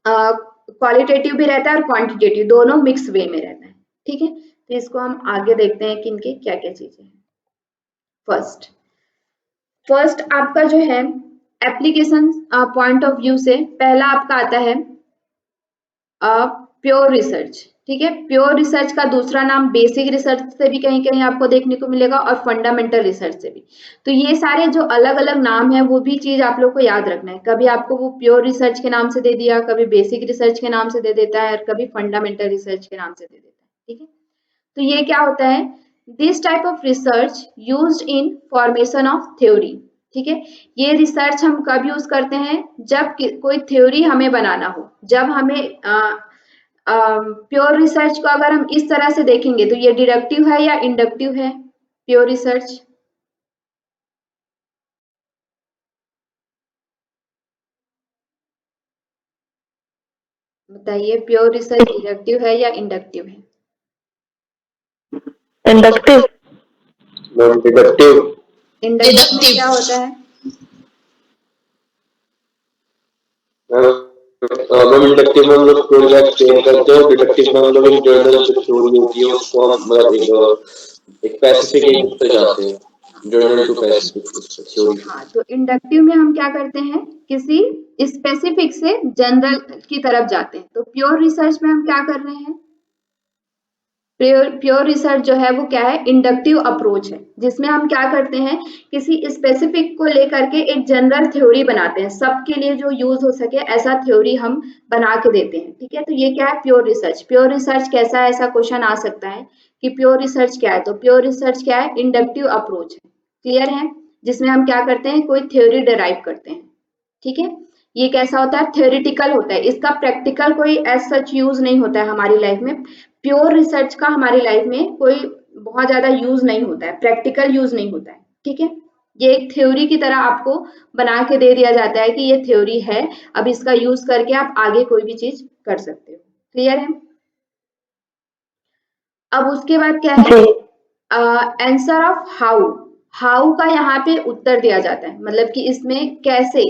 क्वालिटेटिव भी रहता है और क्वांटिटेटिव, दोनों मिक्स वे में रहता है, ठीक है। तो इसको हम आगे देखते हैं कि इनके क्या क्या चीजें हैं। फर्स्ट फर्स्ट आपका जो है एप्लीकेशन पॉइंट ऑफ व्यू से पहला आपका आता है प्योर रिसर्च, ठीक है। प्योर रिसर्च का दूसरा नाम बेसिक रिसर्च से भी कहीं कहीं आपको देखने को मिलेगा और फंडामेंटल रिसर्च से भी। तो ये सारे जो अलग अलग नाम है वो भी चीज आप लोग को याद रखना है, कभी आपको वो प्योर रिसर्च के नाम से दे दिया, कभी बेसिक रिसर्च के नाम से दे देता है और कभी फंडामेंटल रिसर्च के नाम से दे देता है, ठीक है। तो ये क्या होता है, this type of research used in formation of theory, ठीक है। ये रिसर्च हम कब यूज करते हैं, जब कोई थ्योरी हमें बनाना हो, जब हमें प्योर रिसर्च को अगर हम इस तरह से देखेंगे तो ये डिडक्टिव है या इंडक्टिव है, प्योर रिसर्च बताइए, प्योर रिसर्च डिडक्टिव है या इंडक्टिव है? इंडक्टिव। डिडक्टिव। इंडक्टिव में क्या होता है? मैम इंडक्टिव में हम लोग प्रोजेक्ट चेंज करते हैं, डिडक्टिव में हम लोग एक जर्नल जो थ्योरी होती है उसको हम मतलब एक स्पेसिफिक एक बुक पे जाते हैं, जर्नल टू स्पेसिफिक थ्योरी। हाँ, तो इंडक्टिव में हम क्या करते हैं, किसी स्पेसिफिक से जनरल की तरफ जाते हैं। तो प्योर रिसर्च में हम क्या कर रहे हैं, प्योर रिसर्च जो है वो क्या है, इंडक्टिव अप्रोच है, जिसमें हम क्या करते हैं, किसी स्पेसिफिक को लेकर के एक जनरल थ्योरी बनाते हैं, सबके लिए जो यूज हो सके ऐसा थ्योरी हम बना के देते हैं, ठीक है। तो ये क्या है, प्योर रिसर्च। प्योर रिसर्च कैसा है, ऐसा क्वेश्चन आ सकता है कि प्योर रिसर्च क्या है, तो प्योर रिसर्च क्या है, इंडक्टिव अप्रोच है, क्लियर है, जिसमें हम क्या करते हैं, कोई थ्योरी डिराइव करते हैं, ठीक है। ये कैसा होता है, थ्योरेटिकल होता है, इसका प्रैक्टिकल कोई एज सच यूज नहीं होता है हमारी लाइफ में। प्योर रिसर्च का हमारी लाइफ में कोई बहुत ज्यादा यूज नहीं होता है, प्रैक्टिकल यूज नहीं होता है, ठीक है। ये एक थ्योरी की तरह आपको बना के दे दिया जाता है कि ये थ्योरी है, अब इसका यूज करके आप आगे कोई भी चीज कर सकते हो, क्लियर है। अब उसके बाद क्या है, आंसर ऑफ हाउ, हाउ का यहाँ पे उत्तर दिया जाता है, मतलब कि इसमें कैसे,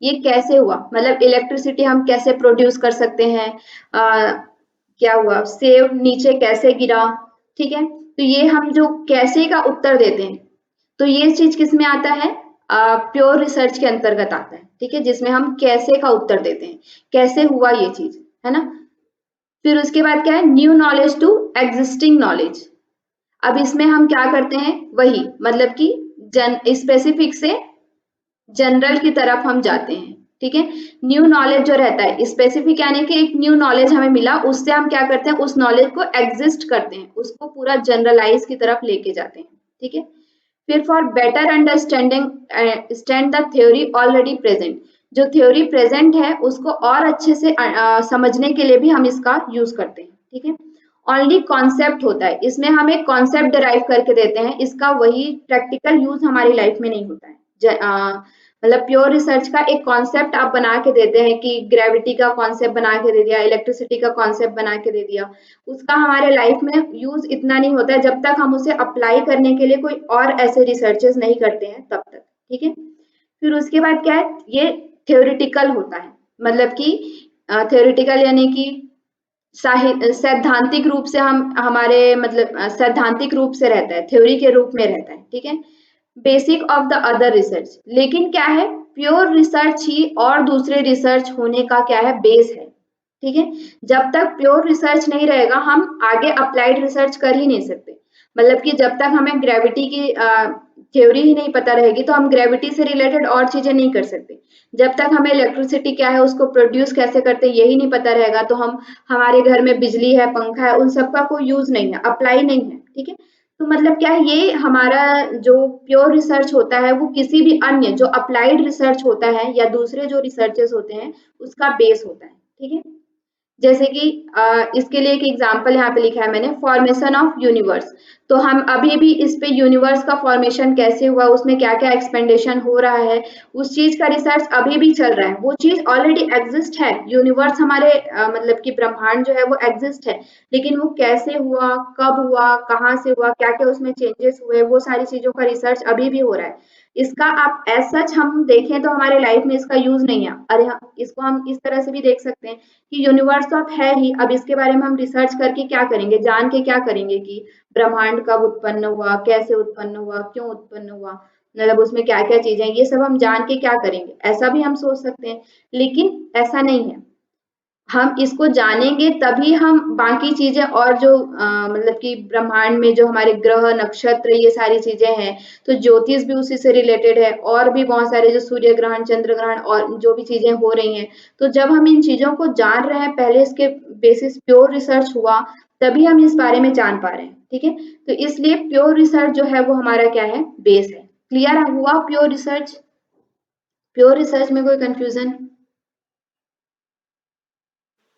ये कैसे हुआ, मतलब इलेक्ट्रिसिटी हम कैसे प्रोड्यूस कर सकते हैं, क्या हुआ, सेब नीचे कैसे गिरा, ठीक है। तो ये हम जो कैसे का उत्तर देते हैं, तो ये चीज किस में आता है, प्योर रिसर्च के अंतर्गत आता है, ठीक है, जिसमें हम कैसे का उत्तर देते हैं, कैसे हुआ ये चीज, है ना। फिर उसके बाद क्या है, new knowledge to existing knowledge. अब इसमें हम क्या करते हैं, वही मतलब कि स्पेसिफिक से जनरल की तरफ हम जाते हैं, ठीक है। न्यू नॉलेज जो रहता है, स्पेसिफिक यानी कि एक न्यू नॉलेज हमें मिला, उससे हम क्या करते हैं, उस नॉलेज को एग्जिस्ट करते हैं, उसको पूरा जनरलाइज की तरफ लेके जाते हैं, ठीक है। फिर for better understanding stand the theory already present, जो थ्योरी प्रेजेंट है उसको और अच्छे से समझने के लिए भी हम इसका यूज करते हैं, ठीक है। ओनली कॉन्सेप्ट होता है, इसमें हम एक कॉन्सेप्ट डिराइव करके देते हैं, इसका वही प्रैक्टिकल यूज हमारी लाइफ में नहीं होता है। मतलब प्योर रिसर्च का एक कॉन्सेप्ट आप बना के देते हैं कि ग्रेविटी का कॉन्सेप्ट बना के दे दिया, इलेक्ट्रिसिटी का कॉन्सेप्ट बना के दे दिया, उसका हमारे लाइफ में यूज इतना नहीं होता है जब तक हम उसे अप्लाई करने के लिए कोई और ऐसे रिसर्चेस नहीं करते हैं तब तक, ठीक है। फिर उसके बाद क्या है, ये थ्योरेटिकल होता है, मतलब कि थ्योरेटिकल यानी कि सैद्धांतिक रूप से हम हमारे मतलब सैद्धांतिक रूप से रहता है, थ्योरी के रूप में रहता है, ठीक है। Basic of the other research, लेकिन क्या है, प्योर रिसर्च ही और दूसरे रिसर्च होने का क्या है, बेस है, ठीक है। जब तक प्योर रिसर्च नहीं रहेगा हम आगे अप्लाइड रिसर्च कर ही नहीं सकते, मतलब कि जब तक हमें ग्रेविटी की थ्योरी ही नहीं पता रहेगी तो हम ग्रेविटी से रिलेटेड और चीजें नहीं कर सकते, जब तक हमें इलेक्ट्रिसिटी क्या है उसको प्रोड्यूस कैसे करते हैं यही नहीं पता रहेगा तो हम, हमारे घर में बिजली है, पंखा है, उन सबका कोई यूज नहीं है, अप्लाई नहीं है, ठीक है। तो मतलब क्या है, ये हमारा जो प्योर रिसर्च होता है वो किसी भी अन्य जो अप्लाइड रिसर्च होता है या दूसरे जो रिसर्चेस होते हैं उसका बेस होता है, ठीक है। जैसे कि इसके लिए एक एग्जांपल यहाँ पे लिखा है मैंने, फॉर्मेशन ऑफ यूनिवर्स। तो हम अभी भी इस पे यूनिवर्स का फॉर्मेशन कैसे हुआ, उसमें क्या क्या एक्सपेंडेशन हो रहा है, उस चीज का रिसर्च अभी भी चल रहा है। वो चीज ऑलरेडी एग्जिस्ट है, यूनिवर्स हमारे मतलब कि ब्रह्मांड जो है वो एग्जिस्ट है, लेकिन वो कैसे हुआ, कब हुआ, कहाँ से हुआ, क्या क्या उसमें चेंजेस हुए, वो सारी चीजों का रिसर्च अभी भी हो रहा है। इसका आप एज सच हम देखें तो हमारे लाइफ में इसका यूज नहीं है। अरे हाँ, इसको हम इस तरह से भी देख सकते हैं कि यूनिवर्स तो अब है ही, अब इसके बारे में हम रिसर्च करके क्या करेंगे, जान के क्या करेंगे कि ब्रह्मांड कब उत्पन्न हुआ, कैसे उत्पन्न हुआ, क्यों उत्पन्न हुआ, मतलब उसमें क्या क्या चीजें, ये सब हम जान के क्या करेंगे, ऐसा भी हम सोच सकते हैं। लेकिन ऐसा नहीं है, हम इसको जानेंगे तभी हम बाकी चीजें और जो मतलब कि ब्रह्मांड में जो हमारे ग्रह नक्षत्र ये सारी चीजें हैं, तो ज्योतिष भी उसी से रिलेटेड है, और भी बहुत सारे जो सूर्य ग्रहण, चंद्र ग्रहण और जो भी चीजें हो रही हैं, तो जब हम इन चीजों को जान रहे हैं, पहले इसके बेसिस प्योर रिसर्च हुआ, तभी हम इस बारे में जान पा रहे हैं। ठीक है, तो इसलिए प्योर रिसर्च जो है वो हमारा क्या है, बेस है। क्लियर हुआ प्योर रिसर्च? प्योर रिसर्च में कोई कंफ्यूजन?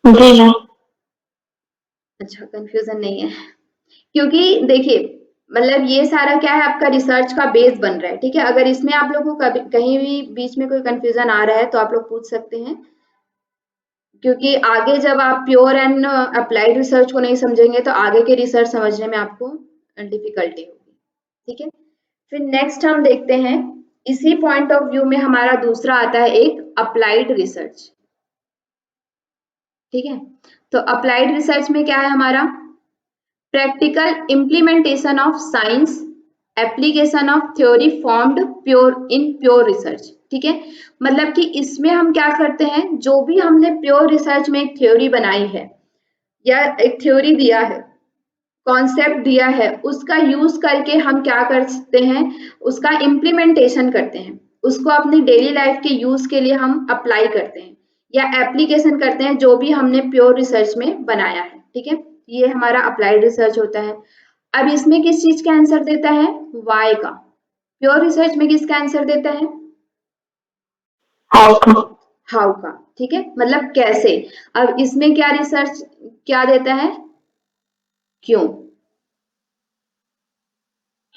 जी मैम। अच्छा, कंफ्यूजन नहीं है, क्योंकि देखिए मतलब ये सारा क्या है, आपका रिसर्च का बेस बन रहा है। ठीक है, अगर इसमें आप लोगों को कभी कहीं भी बीच में कोई कंफ्यूजन आ रहा है तो आप लोग पूछ सकते हैं, क्योंकि आगे जब आप प्योर एंड अप्लाइड रिसर्च को नहीं समझेंगे तो आगे के रिसर्च समझने में आपको डिफिकल्टी होगी। ठीक है, फिर नेक्स्ट हम देखते हैं, इसी पॉइंट ऑफ व्यू में हमारा दूसरा आता है एक अप्लाइड रिसर्च। ठीक है, तो अप्लाइड रिसर्च में क्या है हमारा, practical implementation of science, application of theory formed pure in pure research. ठीक है, मतलब कि इसमें हम क्या करते हैं, जो भी हमने प्योर रिसर्च में एक थ्योरी बनाई है या एक थ्योरी दिया है, कॉन्सेप्ट दिया है, उसका यूज करके हम क्या कर सकते हैं, उसका इम्प्लीमेंटेशन करते हैं, उसको अपनी डेली लाइफ के यूज के लिए हम अप्लाई करते हैं या एप्लीकेशन करते हैं जो भी हमने प्योर रिसर्च में बनाया है। ठीक है, ये हमारा अप्लाइड रिसर्च होता है। अब इसमें किस चीज का आंसर देता है, वाई का। प्योर रिसर्च में किसका आंसर देता है, हाउ का। हाउ का। ठीक है, मतलब कैसे। अब इसमें क्या रिसर्च क्या देता है, क्यों,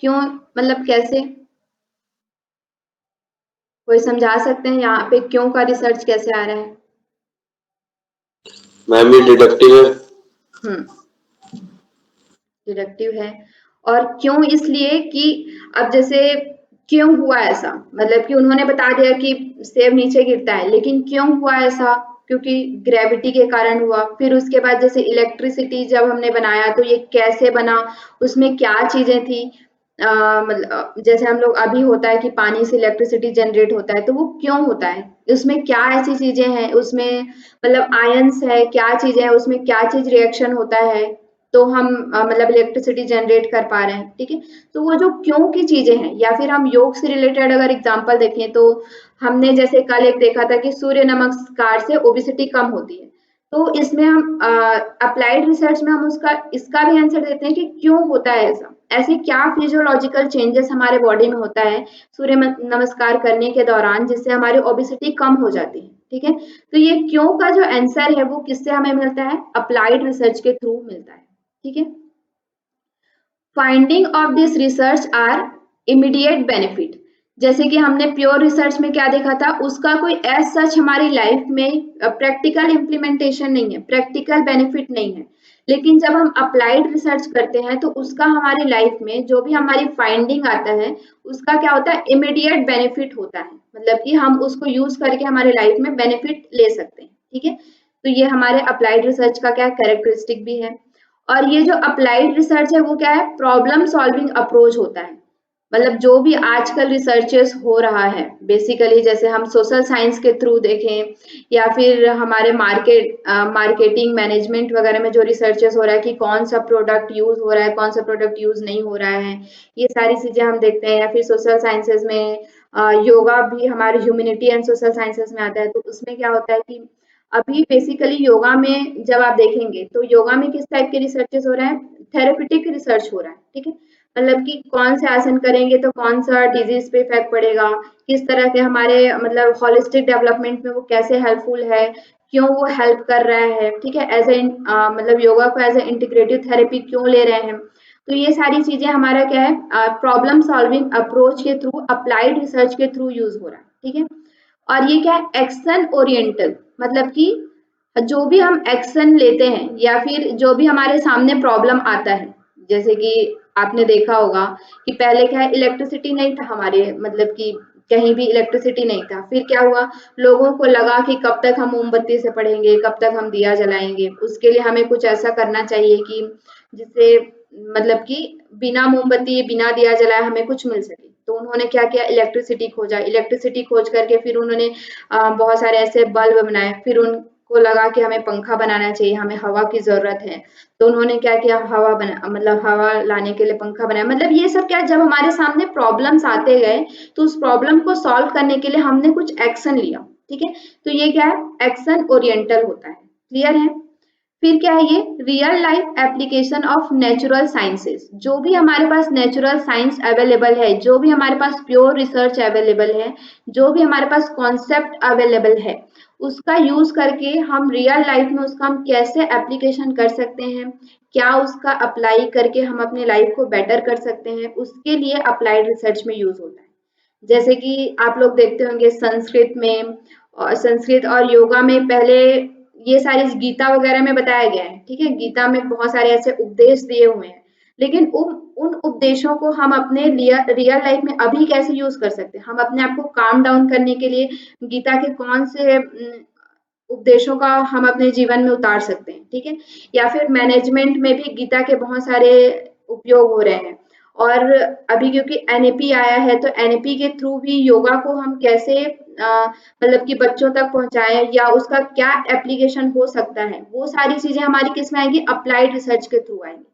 क्यों मतलब कैसे, कोई समझा सकते हैं यहाँ पे क्यों का रिसर्च कैसे आ रहा है? मैम ये डिडक्टिव है। डिडक्टिव है, और क्यों इसलिए कि अब जैसे क्यों हुआ ऐसा, मतलब कि उन्होंने बता दिया कि सेब नीचे गिरता है, लेकिन क्यों हुआ ऐसा, क्योंकि ग्रेविटी के कारण हुआ। फिर उसके बाद जैसे इलेक्ट्रिसिटी जब हमने बनाया तो ये कैसे बना, उसमें क्या चीजें थी, मतलब जैसे हम लोग अभी होता है कि पानी से इलेक्ट्रिसिटी जनरेट होता है, तो वो क्यों होता है, उसमें क्या ऐसी चीजें हैं, उसमें मतलब आयंस है, क्या चीजें हैं, उसमें क्या चीज रिएक्शन होता है, तो हम मतलब इलेक्ट्रिसिटी जनरेट कर पा रहे हैं। ठीक है, तो वो जो क्यों की चीजें हैं, या फिर हम योग से रिलेटेड अगर एग्जांपल देखें तो हमने जैसे कल एक देखा था कि सूर्य नमस्कार से ओबेसिटी कम होती है। तो इसमें हम अप्लाइड रिसर्च में हम उसका इसका भी आंसर देते हैं कि क्यों होता है ऐसा, ऐसे क्या फिजियोलॉजिकल चेंजेस हमारे बॉडी में होता है सूर्य नमस्कार करने के दौरान, जिससे हमारी ओबेसिटी कम हो जाती है। ठीक है, तो ये क्यों का जो आंसर है वो किससे हमें मिलता है, अप्लाइड रिसर्च के थ्रू मिलता है। ठीक है, finding of this research are immediate benefit. जैसे कि हमने प्योर रिसर्च में क्या देखा था, उसका कोई एज सच हमारी लाइफ में प्रैक्टिकल इम्प्लीमेंटेशन नहीं है, प्रैक्टिकल बेनिफिट नहीं है। लेकिन जब हम अप्लाइड रिसर्च करते हैं तो उसका हमारी लाइफ में जो भी हमारी फाइंडिंग आता है, उसका क्या होता है, इमीडिएट बेनिफिट होता है, मतलब कि हम उसको यूज करके हमारे लाइफ में बेनिफिट ले सकते हैं। ठीक है, तो ये हमारे अप्लाइड रिसर्च का क्या कैरेक्टरिस्टिक भी है। और ये जो अप्लाइड रिसर्च है वो क्या है, प्रॉब्लम सॉल्विंग अप्रोच होता है। मतलब जो भी आजकल रिसर्चेस हो रहा है बेसिकली, जैसे हम सोशल साइंस के थ्रू देखें या फिर हमारे मार्केटिंग मैनेजमेंट वगैरह में जो रिसर्चेस हो रहा है कि कौन सा प्रोडक्ट यूज हो रहा है, कौन सा प्रोडक्ट यूज नहीं हो रहा है, ये सारी चीजें हम देखते हैं। या फिर सोशल साइंसेज में योगा भी हमारे ह्यूमैनिटी एंड सोशल साइंसेज में आता है, तो उसमें क्या होता है कि अभी बेसिकली योगा में जब आप देखेंगे तो योगा में किस टाइप के रिसर्चेस हो रहे हैं, थेरेपेटिक रिसर्च हो रहा है। ठीक है, मतलब कि कौन से आसन करेंगे तो कौन सा डिजीज पे इफेक्ट पड़ेगा, किस तरह के हमारे मतलब होलिस्टिक डेवलपमेंट में वो कैसे हेल्पफुल है, क्यों वो हेल्प कर रहा है, ठीक है, मतलब योगा को एज ए इंटीग्रेटिव थेरेपी क्यों ले रहे हैं। तो ये सारी चीजें हमारा क्या है, प्रॉब्लम सॉल्विंग अप्रोच के थ्रू, अप्लाइड रिसर्च के थ्रू यूज हो रहा है, ठीक है। और ये क्या है, एक्शन ओरिएंटल, मतलब कि जो भी हम एक्शन लेते हैं या फिर जो भी हमारे सामने प्रॉब्लम आता है, जैसे कि आपने देखा होगा कि पहले क्या है, इलेक्ट्रिसिटी नहीं था हमारे, मतलब कि कहीं भी इलेक्ट्रिसिटी नहीं था, फिर क्या हुआ, लोगों को लगा कि कब तक हम मोमबत्ती से पढ़ेंगे, कब तक हम दिया जलाएंगे, उसके लिए हमें कुछ ऐसा करना चाहिए कि जिससे मतलब कि बिना मोमबत्ती बिना दिया जलाए हमें कुछ मिल सके। तो उन्होंने क्या किया, इलेक्ट्रिसिटी खोजा, इलेक्ट्रिसिटी खोज करके फिर उन्होंने बहुत सारे ऐसे बल्ब बनाए, फिर उनको लगा कि हमें पंखा बनाना चाहिए, हमें हवा की जरूरत है, तो उन्होंने क्या किया, हवा बना, मतलब हवा लाने के लिए पंखा बनाया। मतलब ये सब क्या, जब हमारे सामने प्रॉब्लम्स आते गए तो उस प्रॉब्लम को सॉल्व करने के लिए हमने कुछ एक्शन लिया, ठीक है। तो ये क्या है, एक्शन ओरिएंटल होता है, क्लियर है। फिर क्या है, ये real life application of natural sciences, जो भी हमारे पास नेचुरल साइंस अवेलेबल है, जो भी हमारे पास प्योर रिसर्च अवेलेबल है, जो भी हमारे पास कॉन्सेप्ट अवेलेबल है, उसका यूज करके हम रियल लाइफ में उसका हम कैसे एप्लीकेशन कर सकते हैं, क्या उसका अप्लाई करके हम अपने लाइफ को बेटर कर सकते हैं, उसके लिए अप्लाइड रिसर्च में यूज होता है। जैसे कि आप लोग देखते होंगे संस्कृत में, और संस्कृत और योगा में पहले ये सारी गीता वगैरह में बताया गया है, ठीक है, गीता में बहुत सारे ऐसे उपदेश दिए हुए हैं, लेकिन उन उपदेशों को हम अपने रियल लाइफ में अभी कैसे यूज कर सकते हैं, हम अपने आप को काम डाउन करने के लिए गीता के कौन से उपदेशों का हम अपने जीवन में उतार सकते हैं, ठीक है। या फिर मैनेजमेंट में भी गीता के बहुत सारे उपयोग हो रहे हैं। और अभी क्योंकि एनएपी आया है, तो एनएपी के थ्रू भी योगा को हम कैसे मतलब कि बच्चों तक पहुंचाएं, या उसका क्या एप्लीकेशन हो सकता है, वो सारी चीजें हमारी किस में आएंगी, अप्लाइड रिसर्च के थ्रू आएंगी।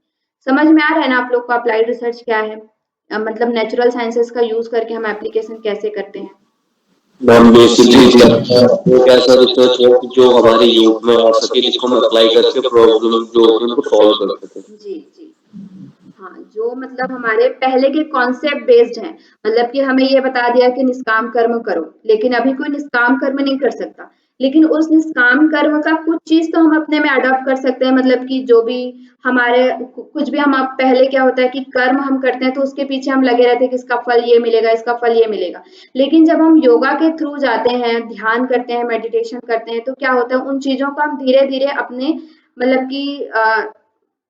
समझ में आ रहा है ना आप लोग को अप्लाइड रिसर्च क्या है, मतलब नेचुरल साइंसेस का यूज करके हम एप्लीकेशन कैसे करते हैं। मैम बेसिकली एक ऐसा रिसर्च है कि जो हमारे योग में आ सके, जिसको हम अप्लाई करके प्रॉब्लम जो होती है उनको सॉल्व कर सके। जी जी, हाँ, जो मतलब हमारे पहले के कॉन्सेप्ट बेस्ड हैं, मतलब कि हमें ये बता दिया कि निष्काम कर्म करो, लेकिन अभी कोई निष्काम कर्म नहीं कर सकता, लेकिन उस निष्काम कर्म का कुछ चीज तो हम अपने में अडॉप्ट कर सकते हैं, मतलब कि जो भी हमारे कुछ भी हम आप पहले क्या होता है कि कर्म हम करते हैं तो उसके पीछे हम लगे रहते हैं कि इसका फल ये मिलेगा, इसका फल ये मिलेगा, लेकिन जब हम योगा के थ्रू जाते हैं, ध्यान करते हैं, मेडिटेशन करते हैं, तो क्या होता है, उन चीजों को हम धीरे धीरे अपने मतलब कि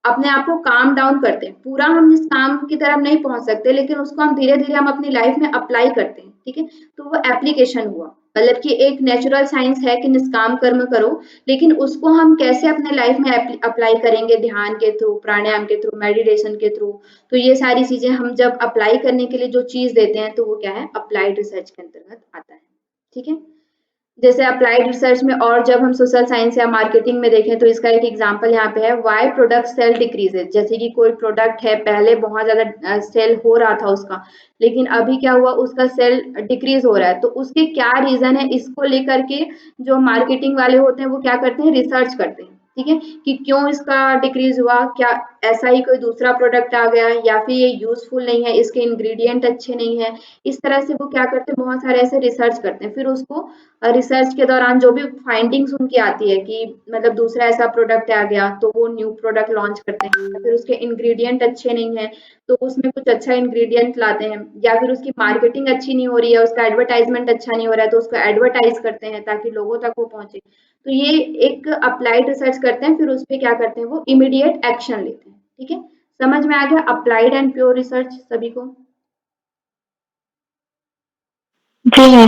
अपने आप को काम डाउन करते हैं, पूरा हम इस काम की तरफ नहीं पहुंच सकते, लेकिन उसको हम धीरे धीरे हम अपनी लाइफ में अप्लाई करते हैं, ठीक है। तो वो एप्लीकेशन हुआ, मतलब कि एक नेचुरल साइंस है कि निष्काम कर्म करो, लेकिन उसको हम कैसे अपने लाइफ में अप्लाई करेंगे, ध्यान के थ्रू, प्राणायाम के थ्रू, मेडिटेशन के थ्रू। तो ये सारी चीजें हम जब अप्लाई करने के लिए जो चीज देते हैं, तो वो क्या है, अप्लाइड रिसर्च के अंतर्गत आता है, ठीक है। जैसे अप्लाइड रिसर्च में, और जब हम सोशल साइंस या मार्केटिंग में देखें, तो इसका एक एग्जांपल यहाँ पे है, व्हाई प्रोडक्ट सेल डिक्रीजेज। जैसे कि कोई प्रोडक्ट है, पहले बहुत ज्यादा सेल हो रहा था उसका, लेकिन अभी क्या हुआ, उसका सेल डिक्रीज हो रहा है, तो उसके क्या रीजन है, इसको लेकर के जो मार्केटिंग वाले होते हैं वो क्या करते हैं, रिसर्च करते हैं, ठीक है, कि क्यों इसका डिक्रीज हुआ, क्या ऐसा ही कोई दूसरा प्रोडक्ट आ गया, या फिर ये यूजफुल नहीं है, इसके इंग्रेडिएंट अच्छे नहीं है। इस तरह से वो क्या करते हैं, बहुत सारे ऐसे रिसर्च करते हैं, फिर उसको रिसर्च के दौरान जो भी फाइंडिंग्स उनकी आती है कि मतलब दूसरा ऐसा प्रोडक्ट आ गया, तो वो न्यू प्रोडक्ट लॉन्च करते हैं, फिर उसके इंग्रेडिएंट अच्छे नहीं है, तो उसमें कुछ अच्छा इंग्रेडिएंट लाते हैं, या फिर उसकी मार्केटिंग अच्छी नहीं हो रही है, उसका एडवर्टाइजमेंट अच्छा नहीं हो रहा है, तो उसको एडवर्टाइज करते हैं ताकि लोगों तक वो पहुंचे। तो ये एक अप्लाइड रिसर्च करते हैं, फिर उस पर क्या करते हैं, वो इमीडिएट एक्शन लेते हैं, ठीक है। समझ में आ गया अप्लाइड एंड प्योर रिसर्च सभी को। जी है।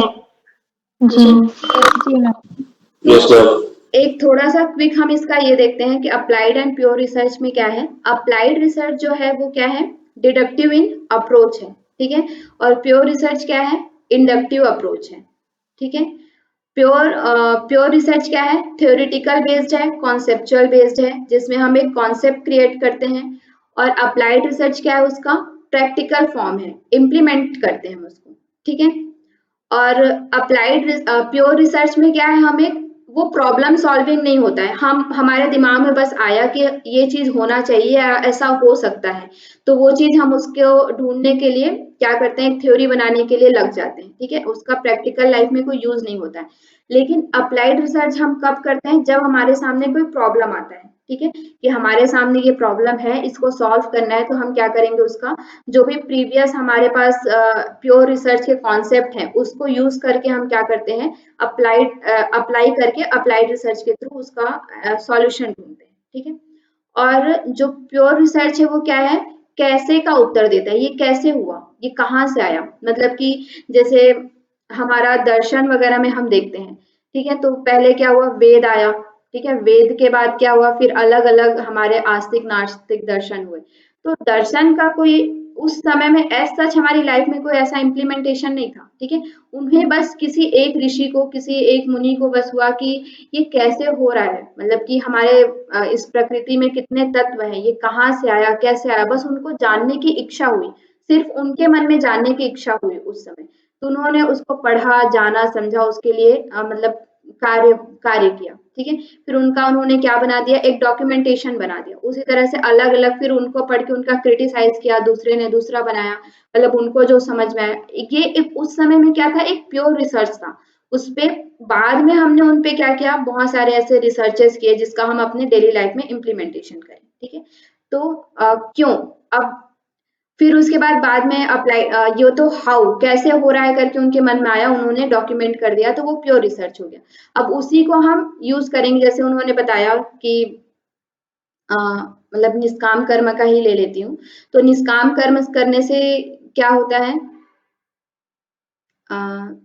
जी जी मैम। Yes ma'am. एक थोड़ा सा क्विक हम इसका ये देखते हैं कि अप्लाइड एंड प्योर रिसर्च में क्या है। अप्लाइड रिसर्च जो है वो क्या है, डिडक्टिव इन अप्रोच है, ठीक है, और प्योर रिसर्च क्या है, इंडक्टिव अप्रोच है, ठीक है। प्योर रिसर्च क्या है, थ्योरेटिकल बेस्ड है, कॉन्सेप्चुअल बेस्ड है, जिसमें हम एक कॉन्सेप्ट क्रिएट करते हैं। और अप्लाइड रिसर्च क्या है, उसका प्रैक्टिकल फॉर्म है, इम्प्लीमेंट करते हैं हम उसको, ठीक है। और अप्लाइड प्योर रिसर्च में क्या है, हम एक वो प्रॉब्लम सॉल्विंग नहीं होता है। हम हमारे दिमाग में बस आया कि ये चीज होना चाहिए या ऐसा हो सकता है, तो वो चीज हम उसको ढूंढने के लिए क्या करते हैं, एक थ्योरी बनाने के लिए लग जाते हैं, ठीक है। उसका प्रैक्टिकल लाइफ में कोई यूज नहीं होता है। लेकिन अप्लाइड रिसर्च हम कब करते हैं, जब हमारे सामने कोई प्रॉब्लम आता है, ठीक है, कि हमारे सामने ये प्रॉब्लम है, इसको सॉल्व करना है, तो हम क्या करेंगे, उसका जो भी प्रीवियस हमारे पास प्योर रिसर्च के कॉन्सेप्ट हैं उसको यूज करके हम क्या करते हैं, अप्लाई करके अप्लाइड रिसर्च के थ्रू उसका सॉल्यूशन ढूंढते हैं, ठीक है। और जो प्योर रिसर्च है वो क्या है, कैसे का उत्तर देता है, ये कैसे हुआ, ये कहाँ से आया, मतलब कि जैसे हमारा दर्शन वगैरह में हम देखते हैं, ठीक है, तो पहले क्या हुआ, वेद आया, ठीक है, वेद के बाद क्या हुआ, फिर अलग अलग हमारे आस्तिक नास्तिक दर्शन हुए। तो दर्शन का कोई उस समय में एज सच हमारी लाइफ में कोई ऐसा इम्प्लीमेंटेशन नहीं था, ठीक है। उन्हें बस किसी एक ऋषि को, किसी एक मुनि को बस हुआ कि ये कैसे हो रहा है, मतलब कि हमारे इस प्रकृति में कितने तत्व हैं, ये कहाँ से आया, कैसे आया, बस उनको जानने की इच्छा हुई, सिर्फ उनके मन में जानने की इच्छा हुई उस समय। तो उन्होंने उसको पढ़ा, जाना, समझा, उसके लिए मतलब कार्य कार्य किया, ठीक है। फिर उनका उन्होंने क्या बना दिया, एक डॉक्यूमेंटेशन बना दिया। उसी तरह से अलग अलग फिर उनको पढ़ के उनका क्रिटिसाइज किया, दूसरे ने दूसरा बनाया, मतलब उनको जो समझ में आया। ये एक उस समय में क्या था, एक प्योर रिसर्च था। उस पे बाद में हमने उन पे क्या किया, बहुत सारे ऐसे रिसर्चेस किए जिसका हम अपने डेली लाइफ में इम्प्लीमेंटेशन करें, ठीक है। तो क्यों, अब फिर उसके बाद में अप्लाई, ये तो हाउ, कैसे हो रहा है करके उनके मन में आया, उन्होंने डॉक्यूमेंट कर दिया, तो वो प्योर रिसर्च हो गया। अब उसी को हम यूज करेंगे, जैसे उन्होंने बताया कि मतलब निष्काम कर्म का ही ले लेती हूँ। तो निष्काम कर्म करने से क्या होता है, अ,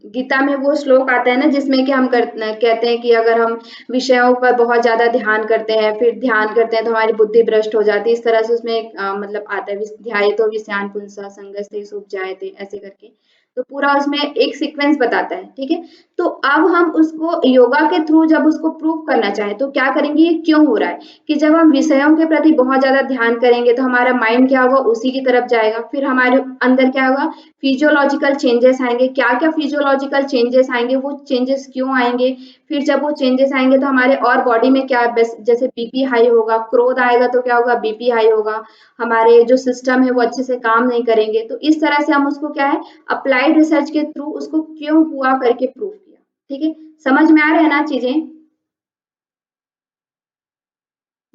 गीता में वो श्लोक आता है ना, जिसमें कि हम कहते हैं कि अगर हम विषयों पर बहुत ज्यादा ध्यान करते हैं, फिर ध्यान करते हैं तो हमारी बुद्धि भ्रष्ट हो जाती है, इस तरह से उसमें मतलब आता है, ध्यायतो विषयान पुंसा संगस्ते सुपजायते, ऐसे करके। तो पूरा उसमें एक सीक्वेंस बताता है, ठीक है। तो अब हम उसको योगा के थ्रू जब उसको प्रूव करना चाहें तो क्या करेंगे, ये क्यों हो रहा है, कि जब हम विषयों के प्रति बहुत ज्यादा ध्यान करेंगे तो हमारा माइंड क्या होगा, उसी की तरफ जाएगा, फिर हमारे अंदर क्या होगा, फिजियोलॉजिकल चेंजेस आएंगे। क्या क्या फिजियोलॉजिकल चेंजेस आएंगे, वो चेंजेस क्यों आएंगे, फिर जब वो चेंजेस आएंगे तो हमारे और बॉडी में क्या, जैसे बीपी हाई होगा, क्रोध आएगा तो क्या होगा, बीपी हाई होगा, हमारे जो सिस्टम है वो अच्छे से काम नहीं करेंगे। तो इस तरह से हम उसको क्या है, अप्लाइड रिसर्च के थ्रू उसको क्यों हुआ करके प्रूव किया, ठीक है। समझ में आ रहे हैं ना चीजें,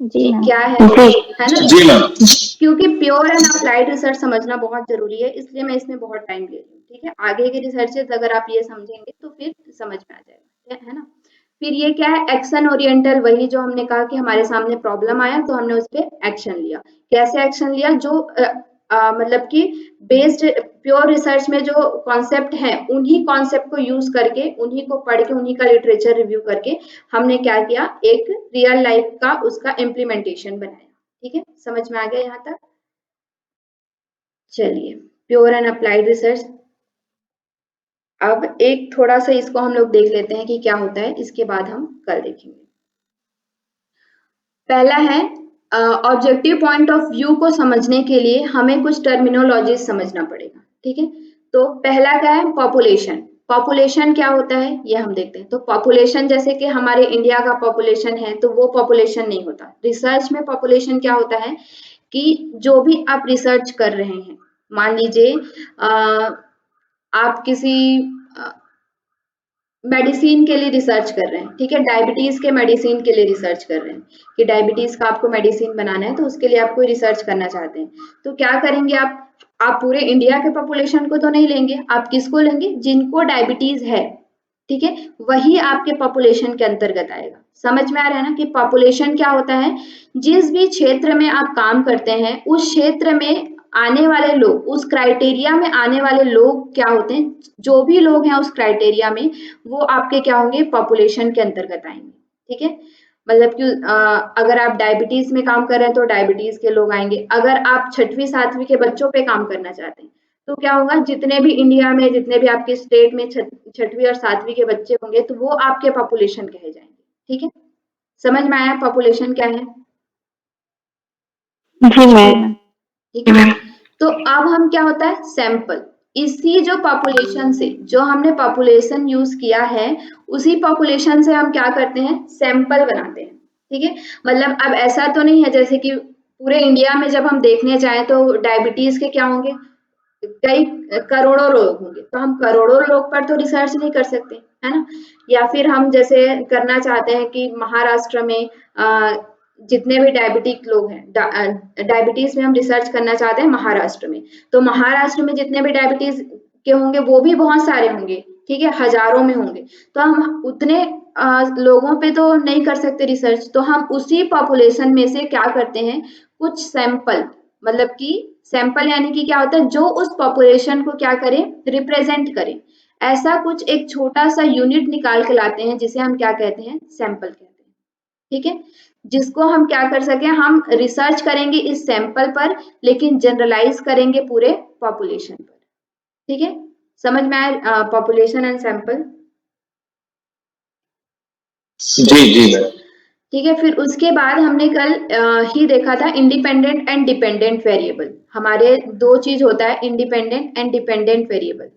जी कि मैम। क्या है ना। जी मैम। क्योंकि प्योर एंड अप्लाइड रिसर्च समझना बहुत जरूरी है, इसलिए मैं इसमें बहुत टाइम ले रही हूँ, ठीक है। आगे के रिसर्चेस अगर आप ये समझेंगे तो फिर समझ में आ जाएगा, है ना। फिर ये क्या है, एक्शन ओरिएंटल, वही जो हमने कहा कि हमारे सामने प्रॉब्लम आया तो हमने उस पर एक्शन लिया। कैसे एक्शन लिया, जो मतलब कि बेस्ड प्योर रिसर्च में जो कॉन्सेप्ट है, उन्हीं कॉन्सेप्ट को यूज करके, उन्हीं को पढ़ के, उन्हीं का लिटरेचर रिव्यू करके हमने क्या किया, एक रियल लाइफ का उसका इम्प्लीमेंटेशन बनाया, ठीक है। समझ में आ गया यहाँ तक। चलिए, प्योर एंड अप्लाइड रिसर्च। अब एक थोड़ा सा इसको हम लोग देख लेते हैं कि क्या होता है, इसके बाद हम कल देखेंगे। पहला है, ऑब्जेक्टिव पॉइंट ऑफ व्यू को समझने के लिए हमें कुछ टर्मिनोलॉजी समझना पड़ेगा, ठीक है। तो पहला क्या है, पॉपुलेशन। पॉपुलेशन क्या होता है ये हम देखते हैं। तो पॉपुलेशन, जैसे कि हमारे इंडिया का पॉपुलेशन है, तो वो पॉपुलेशन नहीं होता। रिसर्च में पॉपुलेशन क्या होता है, कि जो भी आप रिसर्च कर रहे हैं, मान लीजिए आप किसी मेडिसिन के लिए रिसर्च कर रहे हैं, ठीक है, डायबिटीज के मेडिसिन के लिए रिसर्च कर रहे हैं, कि डायबिटीज का आपको मेडिसिन बनाना है, तो उसके लिए आप कोई रिसर्च करना चाहते हैं। तो क्या करेंगे आप पूरे इंडिया के पॉपुलेशन को तो नहीं लेंगे, आप किसको लेंगे, जिनको डायबिटीज है, ठीक है, वही आपके पॉपुलेशन के अंतर्गत आएगा। समझ में आ रहा है ना, कि पॉपुलेशन क्या होता है, जिस भी क्षेत्र में आप काम करते हैं उस क्षेत्र में आने वाले लोग, उस क्राइटेरिया में आने वाले लोग क्या होते हैं, जो भी लोग हैं उस क्राइटेरिया में, वो आपके क्या होंगे, पॉपुलेशन के अंतर्गत आएंगे, ठीक है। मतलब कि अगर आप डायबिटीज में काम कर रहे हैं तो डायबिटीज के लोग आएंगे। अगर आप 6वीं 7वीं के बच्चों पे काम करना चाहते हैं तो क्या होगा, जितने भी इंडिया में, जितने भी आपके स्टेट में 6वीं और 7वीं के बच्चे होंगे तो वो आपके पॉपुलेशन कहे जाएंगे, ठीक है। समझ में आया पॉपुलेशन क्या है, जी जी मैम। मैम, ठीक है। तो अब हम क्या होता है, सैंपल। इसी जो पॉपुलेशन से, जो हमने पॉपुलेशन यूज किया है, उसी पॉपुलेशन से हम क्या करते हैं, सैंपल बनाते हैं। ठीक है, मतलब अब ऐसा तो नहीं है जैसे कि पूरे इंडिया में जब हम देखने जाएं तो डायबिटीज के क्या होंगे, कई करोड़ों लोग होंगे, तो हम करोड़ों लोग पर तो रिसर्च नहीं कर सकते, है ना। या फिर हम जैसे करना चाहते हैं कि महाराष्ट्र में जितने भी डायबिटिक लोग हैं, डायबिटीज में हम रिसर्च करना चाहते हैं महाराष्ट्र में, तो महाराष्ट्र में जितने भी डायबिटीज के होंगे वो भी बहुत सारे होंगे, ठीक है, हजारों में होंगे, तो हम उतने लोगों पे तो नहीं कर सकते रिसर्च, तो हम उसी पॉपुलेशन में से क्या करते हैं, कुछ सैंपल, मतलब कि सैंपल यानी कि क्या होता है, जो उस पॉपुलेशन को क्या करें, रिप्रेजेंट करें, ऐसा कुछ एक छोटा सा यूनिट निकाल के लाते हैं जिसे हम क्या कहते हैं, सैंपल कहते हैं। ठीक है, जिसको हम क्या कर सके, हम रिसर्च करेंगे इस सैंपल पर, लेकिन जनरलाइज करेंगे पूरे पॉपुलेशन पर। ठीक है, समझ में आया पॉपुलेशन एंड सैंपल? जी जी मैम। ठीक है, फिर उसके बाद हमने कल ही देखा था इंडिपेंडेंट एंड डिपेंडेंट वेरिएबल। हमारे दो चीज होता है, independent and dependent variable.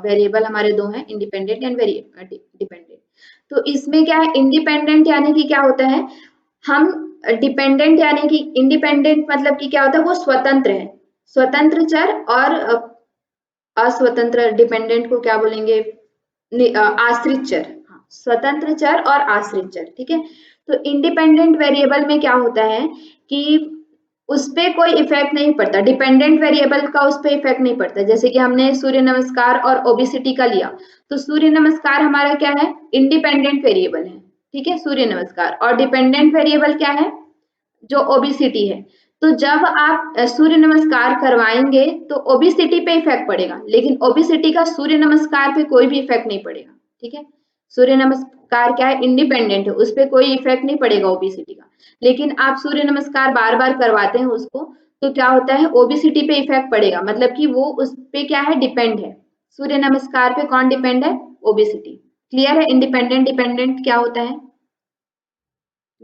Variable हमारे दो हैं, इंडिपेंडेंट एंड डिपेंडेंट। तो इसमें क्या है, इंडिपेंडेंट यानी कि क्या होता है, हम डिपेंडेंट यानी कि इंडिपेंडेंट मतलब कि क्या होता है, वो स्वतंत्र है, स्वतंत्र चर, और अस्वतंत्र, डिपेंडेंट को क्या बोलेंगे, आश्रित चर। हाँ, स्वतंत्र चर और आश्रित चर। ठीक है, तो इंडिपेंडेंट वेरिएबल में क्या होता है कि उस पे कोई इफेक्ट नहीं पड़ता, डिपेंडेंट वेरिएबल का उस पे इफेक्ट नहीं पड़ता। जैसे कि हमने सूर्य नमस्कार और ओबेसिटी का लिया, तो सूर्य नमस्कार हमारा क्या है, इंडिपेंडेंट वेरिएबल है। ठीक है, सूर्य नमस्कार, और डिपेंडेंट वेरिएबल क्या है, जो ओबेसिटी है। तो जब आप सूर्य नमस्कार करवाएंगे तो ओबेसिटी पे इफेक्ट पड़ेगा, लेकिन ओबेसिटी का सूर्य नमस्कार पे कोई भी इफेक्ट नहीं पड़ेगा। ठीक है, सूर्य नमस्कार क्या है, इंडिपेंडेंट है, उस पर कोई इफेक्ट नहीं पड़ेगा ओबेसिटी का। लेकिन आप सूर्य नमस्कार बार बार करवाते हैं उसको, तो क्या होता है, ओबेसिटी पे इफेक्ट पड़ेगा, मतलब कि वो उस पे क्या है, डिपेंड है। सूर्य नमस्कार पे कौन डिपेंड है, ओबेसिटी। क्लियर है इंडिपेंडेंट डिपेंडेंट क्या होता है,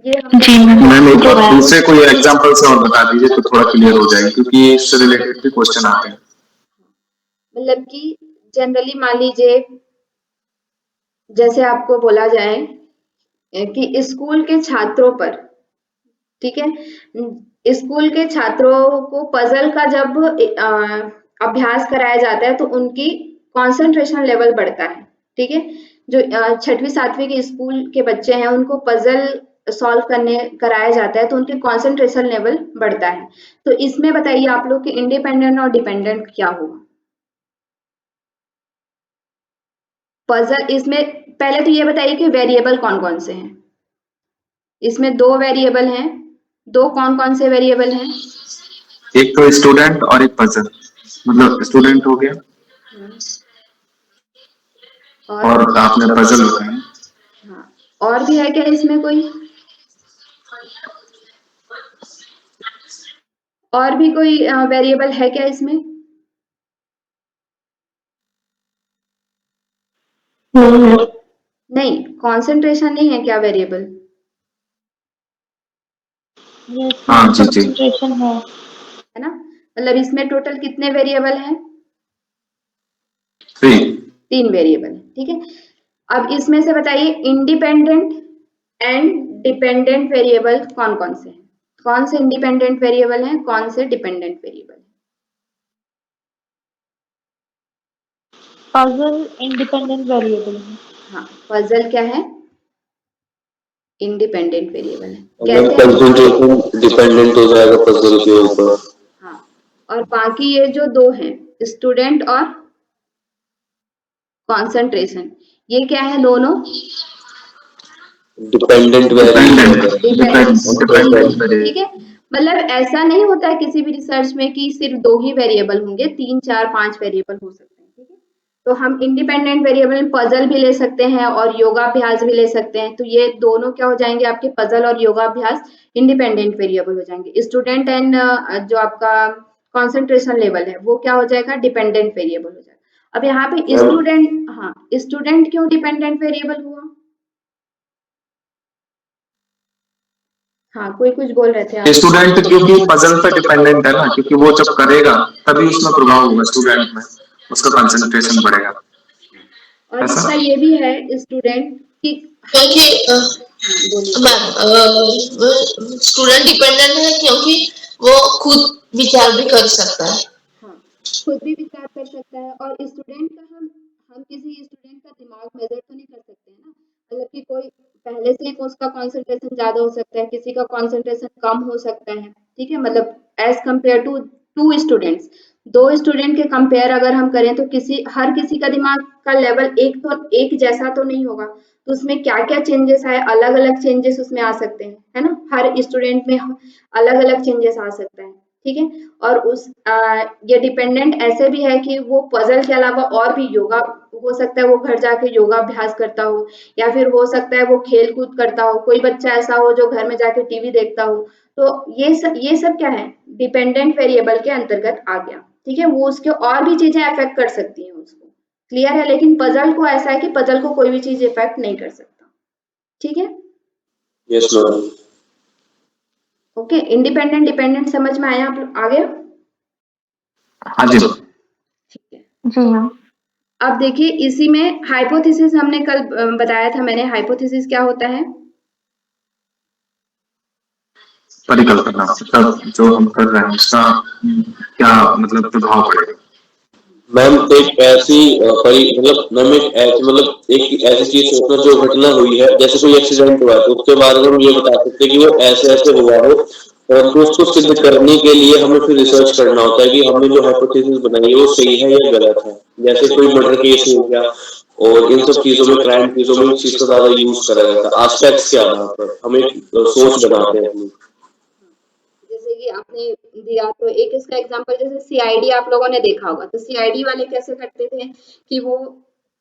ये हम जी मैम एक बार मैम। दूसरे कोई एग्जांपल से और बता दीजिए तो थोड़ा क्लियर हो जाएगा, क्योंकि इससे रिलेटेड भी क्वेश्चन आते हैं। मतलब कि जनरली मान लीजिए, जैसे आपको बोला जाए कि स्कूल के छात्रों पर, ठीक है, स्कूल के छात्रों को पजल का जब अभ्यास कराया जाता है तो उनकी कंसंट्रेशन लेवल बढ़ता है। ठीक है, जो छठवीं सातवीं के स्कूल के बच्चे हैं उनको पजल सॉल्व करने कराया जाता है तो उनके कंसंट्रेशन लेवल बढ़ता है। तो इसमें बताइए आप लोग कि इंडिपेंडेंट और डिपेंडेंट क्या होगा, पजल इसमें। पहले तो ये बताइए कि वेरिएबल कौन कौन से हैं, इसमें दो वेरिएबल हैं, दो कौन कौन से वेरिएबल हैं, एक तो स्टूडेंट और एक पजल, मतलब स्टूडेंट हो गया और आपने पजल बताया। हाँ, और भी है क्या इसमें कोई, और भी कोई वेरिएबल है क्या इसमें? नहीं, कंसंट्रेशन नहीं है क्या वेरिएबल? हाँ जी जी। कंसंट्रेशन है ना, मतलब इसमें टोटल कितने वेरिएबल हैं, 3। 3 वेरिएबल है। ठीक है, अब इसमें से बताइए इंडिपेंडेंट एंड डिपेंडेंट वेरिएबल कौन कौन से हैं, कौन से इंडिपेंडेंट वेरिएबल हैं, कौन से डिपेंडेंट वेरिएबल हैं? पजल इंडिपेंडेंट वेरिएबल है। हाँ, पजल क्या है, इंडिपेंडेंट वेरिएबल है। मैम कैसे? कंसंट्रेशन डिपेंडेंट हो जाएगा पजल के ऊपर। हाँ, और बाकी ये जो दो हैं, स्टूडेंट और कंसंट्रेशन, ये क्या है दोनों, डिपेंडेंट वेरिएबल। ठीक है, मतलब ऐसा नहीं होता है किसी भी रिसर्च में कि सिर्फ 2 ही वेरिएबल होंगे, 3 4 5 वेरिएबल हो सकते हैं। ठीक है, तो हम इंडिपेंडेंट वेरिएबल पजल भी ले सकते हैं और योगाभ्यास भी ले सकते हैं, तो ये दोनों क्या हो जाएंगे, आपके पजल और योगाभ्यास इंडिपेंडेंट वेरिएबल हो जाएंगे। स्टूडेंट एंड जो आपका कंसंट्रेशन लेवल है वो क्या हो जाएगा, डिपेंडेंट वेरिएबल हो जाएगा। अब यहाँ पे स्टूडेंट, हाँ, स्टूडेंट क्यों डिपेंडेंट वेरिएबल हुआ, हाँ कोई कुछ बोल रहे थे आप? स्टूडेंट क्योंकि पजल पे डिपेंडेंट है ना, क्योंकि वो जब करेगा तभी उसमें प्रभाव होगा स्टूडेंट में। उसका कंसंट्रेशन बढ़ेगा। और ऐसा? दूसरा ये भी है स्टूडेंट कि क्योंकि बोलिए। मैम स्टूडेंट डिपेंडेंट है क्योंकि वो खुद विचार भी कर सकता है। हाँ, खुद भी विचार कर सकता है और स्टूडेंट का हम किसी स्टूडेंट का दिमाग मेजर तो नहीं कर सकते हैं ना, मतलब कि कोई पहले से ही उसका कंसंट्रेशन ज्यादा हो सकता है, किसी का कंसंट्रेशन कम हो सकता है, ठीक है, मतलब as compare to two students, दो स्टूडेंट के कंपेयर अगर हम करें तो हर किसी का दिमाग का लेवल एक जैसा तो नहीं होगा, तो उसमें क्या क्या चेंजेस आए, अलग अलग चेंजेस उसमें आ सकते हैं, है ना, हर स्टूडेंट में अलग अलग चेंजेस आ सकता है, ठीक है। और ये डिपेंडेंट ऐसे भी है कि वो पजल के अलावा और भी योगा हो सकता है, वो घर जाके योगा अभ्यास करता हो, या फिर हो सकता है वो खेल कूद करता हो, कोई बच्चा ऐसा हो जो घर में जाके टीवी देखता हो, तो ये सब क्या है, डिपेंडेंट वेरिएबल के अंतर्गत आ गया, ठीक है, वो उसके और भी चीजें अफेक्ट कर सकती हैं उसको, क्लियर है, लेकिन पजल को ऐसा है कि पजल को कोई भी चीज इफेक्ट नहीं कर सकता, ठीक है। Yes ma'am. Okay, independent dependent समझ में आया, आप आ गया? हाँ जी। ठीक है। जी हाँ। अब देखिए इसी में हाइपोथेसिस हमने कल बताया था मैंने, हाइपोथेसिस क्या होता है? परिकल्पना, मतलब जो हम कर रहे हैं उसका क्या मतलब प्रभाव पड़ेगा। मैम एक ऐसी मतलब मैम एक ऐसी मतलब एक ऐसी चीज सोचना जो घटना हुई है, जैसे कोई एक्सीडेंट हुआ है तो उसके बारे में हम ये बता सकते हैं कि वो ऐसे ऐसे हुआ हो, परंतु उसको सिद्ध करने के लिए हमें फिर रिसर्च करना होता है कि हमने जो हाइपोथेसिस बनाई है वो सही है या गलत है। जैसे कोई मर्डर केस हो गया और इन सब चीजों में, क्राइम चीजों में इस चीज का ज्यादा यूज करा जाता है, आस्पेक्ट्स के आधार पर हम एक सोच बनाते हैं अपनी। जैसे कि आपने दिया तो एक इसका एग्जांपल, जैसे सीआईडी आप लोगों ने देखा होगा, तो सीआईडी वाले कैसे करते थे कि वो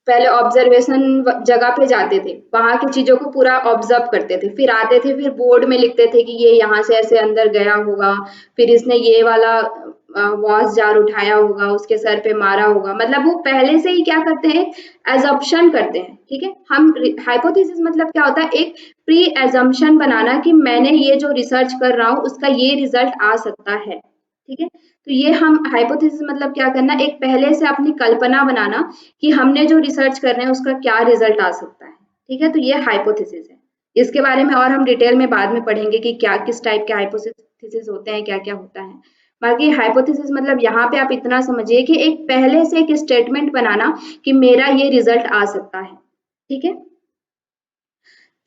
पहले ऑब्जर्वेशन जगह पे जाते थे, वहां की चीजों को पूरा ऑब्जर्व करते थे, फिर आते थे, फिर बोर्ड में लिखते थे कि ये यहाँ से ऐसे अंदर गया होगा, फिर इसने ये वाला वॉश जार उठाया होगा, उसके सर पे मारा होगा, मतलब वो पहले से ही क्या करते हैं, एजम्पशन करते हैं, ठीक है। हम हाइपोथेसिस मतलब क्या होता है, एक प्री एजम्पशन बनाना कि मैंने ये जो रिसर्च कर रहा हूँ उसका ये रिजल्ट आ सकता है, ठीक है। तो ये हम हाइपोथेसिस मतलब क्या करना, एक पहले से अपनी कल्पना बनाना कि हमने जो रिसर्च कर रहे हैं उसका क्या रिजल्ट आ सकता है, ठीक है, तो ये हाइपोथेसिस है। इसके बारे में और हम डिटेल में बाद में पढ़ेंगे कि क्या किस टाइप के हाइपोथेसिस होते हैं, क्या क्या होता है। बाकी हाइपोथेसिस मतलब यहाँ पे आप इतना समझिए कि एक पहले से एक स्टेटमेंट बनाना कि मेरा ये रिजल्ट आ सकता है, ठीक है।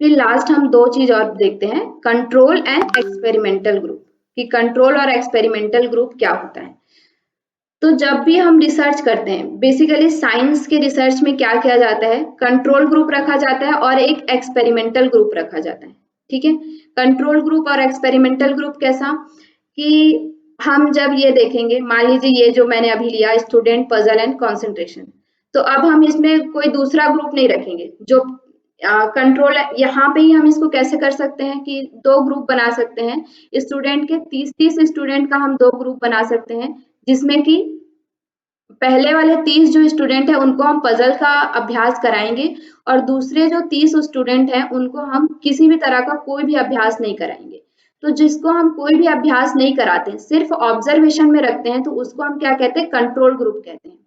फिर लास्ट हम दो चीज और देखते हैं, कंट्रोल एंड एक्सपेरिमेंटल ग्रुप, कि कंट्रोल और एक्सपेरिमेंटल ग्रुप क्या होता है। तो जब भी हम रिसर्च करते हैं, बेसिकली साइंस के रिसर्च में क्या किया जाता है, कंट्रोल ग्रुप रखा जाता है और एक एक्सपेरिमेंटल ग्रुप रखा जाता है, ठीक है। कंट्रोल ग्रुप और एक्सपेरिमेंटल ग्रुप कैसा, कि हम जब ये देखेंगे, मान लीजिए ये जो मैंने अभी लिया स्टूडेंट, पजल एंड कंसंट्रेशन, तो अब हम इसमें कोई दूसरा ग्रुप नहीं रखेंगे जो कंट्रोल, यहाँ पे ही हम इसको कैसे कर सकते हैं कि दो ग्रुप बना सकते हैं, स्टूडेंट के 30 स्टूडेंट का हम दो ग्रुप बना सकते हैं, जिसमें कि पहले वाले 30 जो स्टूडेंट है उनको हम पजल का अभ्यास कराएंगे और दूसरे जो 30 स्टूडेंट हैं उनको हम किसी भी तरह का कोई भी अभ्यास नहीं कराएंगे। तो जिसको हम कोई भी अभ्यास नहीं कराते हैं, सिर्फ ऑब्जर्वेशन में रखते हैं, तो उसको हम क्या कहते हैं, कंट्रोल ग्रुप कहते हैं।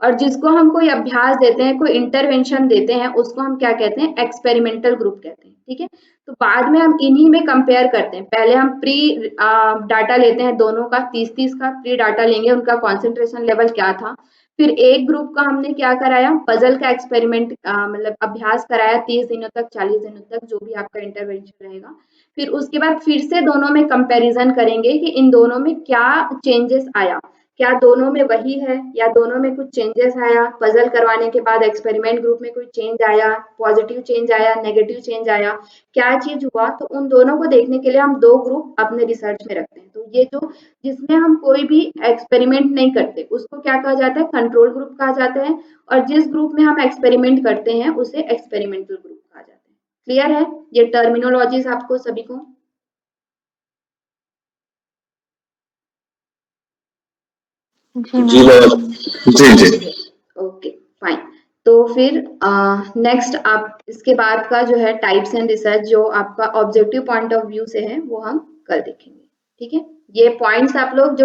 और जिसको हम कोई अभ्यास देते हैं, कोई इंटरवेंशन देते हैं, उसको हम क्या कहते हैं, एक्सपेरिमेंटल ग्रुप कहते हैं, ठीक है। तो बाद में हम इन्हीं में कंपेयर करते हैं, पहले हम प्री डाटा लेते हैं दोनों का, 30-30 का प्री डाटा लेंगे, उनका कॉन्सेंट्रेशन लेवल क्या था, फिर एक ग्रुप का हमने क्या कराया, पजल का एक्सपेरिमेंट मतलब अभ्यास कराया 30 दिनों तक, 40 दिनों तक, जो भी आपका इंटरवेंशन रहेगा। फिर उसके बाद फिर से दोनों में कंपैरिजन करेंगे कि इन दोनों में क्या चेंजेस आया, क्या दोनों में वही है या दोनों में कुछ चेंजेस आया, पजल करवाने के बाद एक्सपेरिमेंट ग्रुप में कोई चेंज आया, पॉजिटिव चेंज आया, नेगेटिव चेंज आया, क्या चीज हुआ, तो उन दोनों को देखने के लिए हम दो ग्रुप अपने रिसर्च में रखते हैं। तो ये जो जिसमें हम कोई भी एक्सपेरिमेंट नहीं करते उसको क्या कहा जाता है, कंट्रोल ग्रुप कहा जाता है, और जिस ग्रुप में हम एक्सपेरिमेंट करते हैं उसे एक्सपेरिमेंटल ग्रुप कहा जाता है। क्लियर है ये टर्मिनोलॉजीज आपको सभी को? जी मैम। जी जी। Okay fine. तो फिर नेक्स्ट आप इसके बाद का जो है टाइप्स एंड रिसर्च, जो आपका ऑब्जेक्टिव पॉइंट ऑफ व्यू से है वो हम कल देखेंगे, ठीक है। ये पॉइंट्स आप लोग जो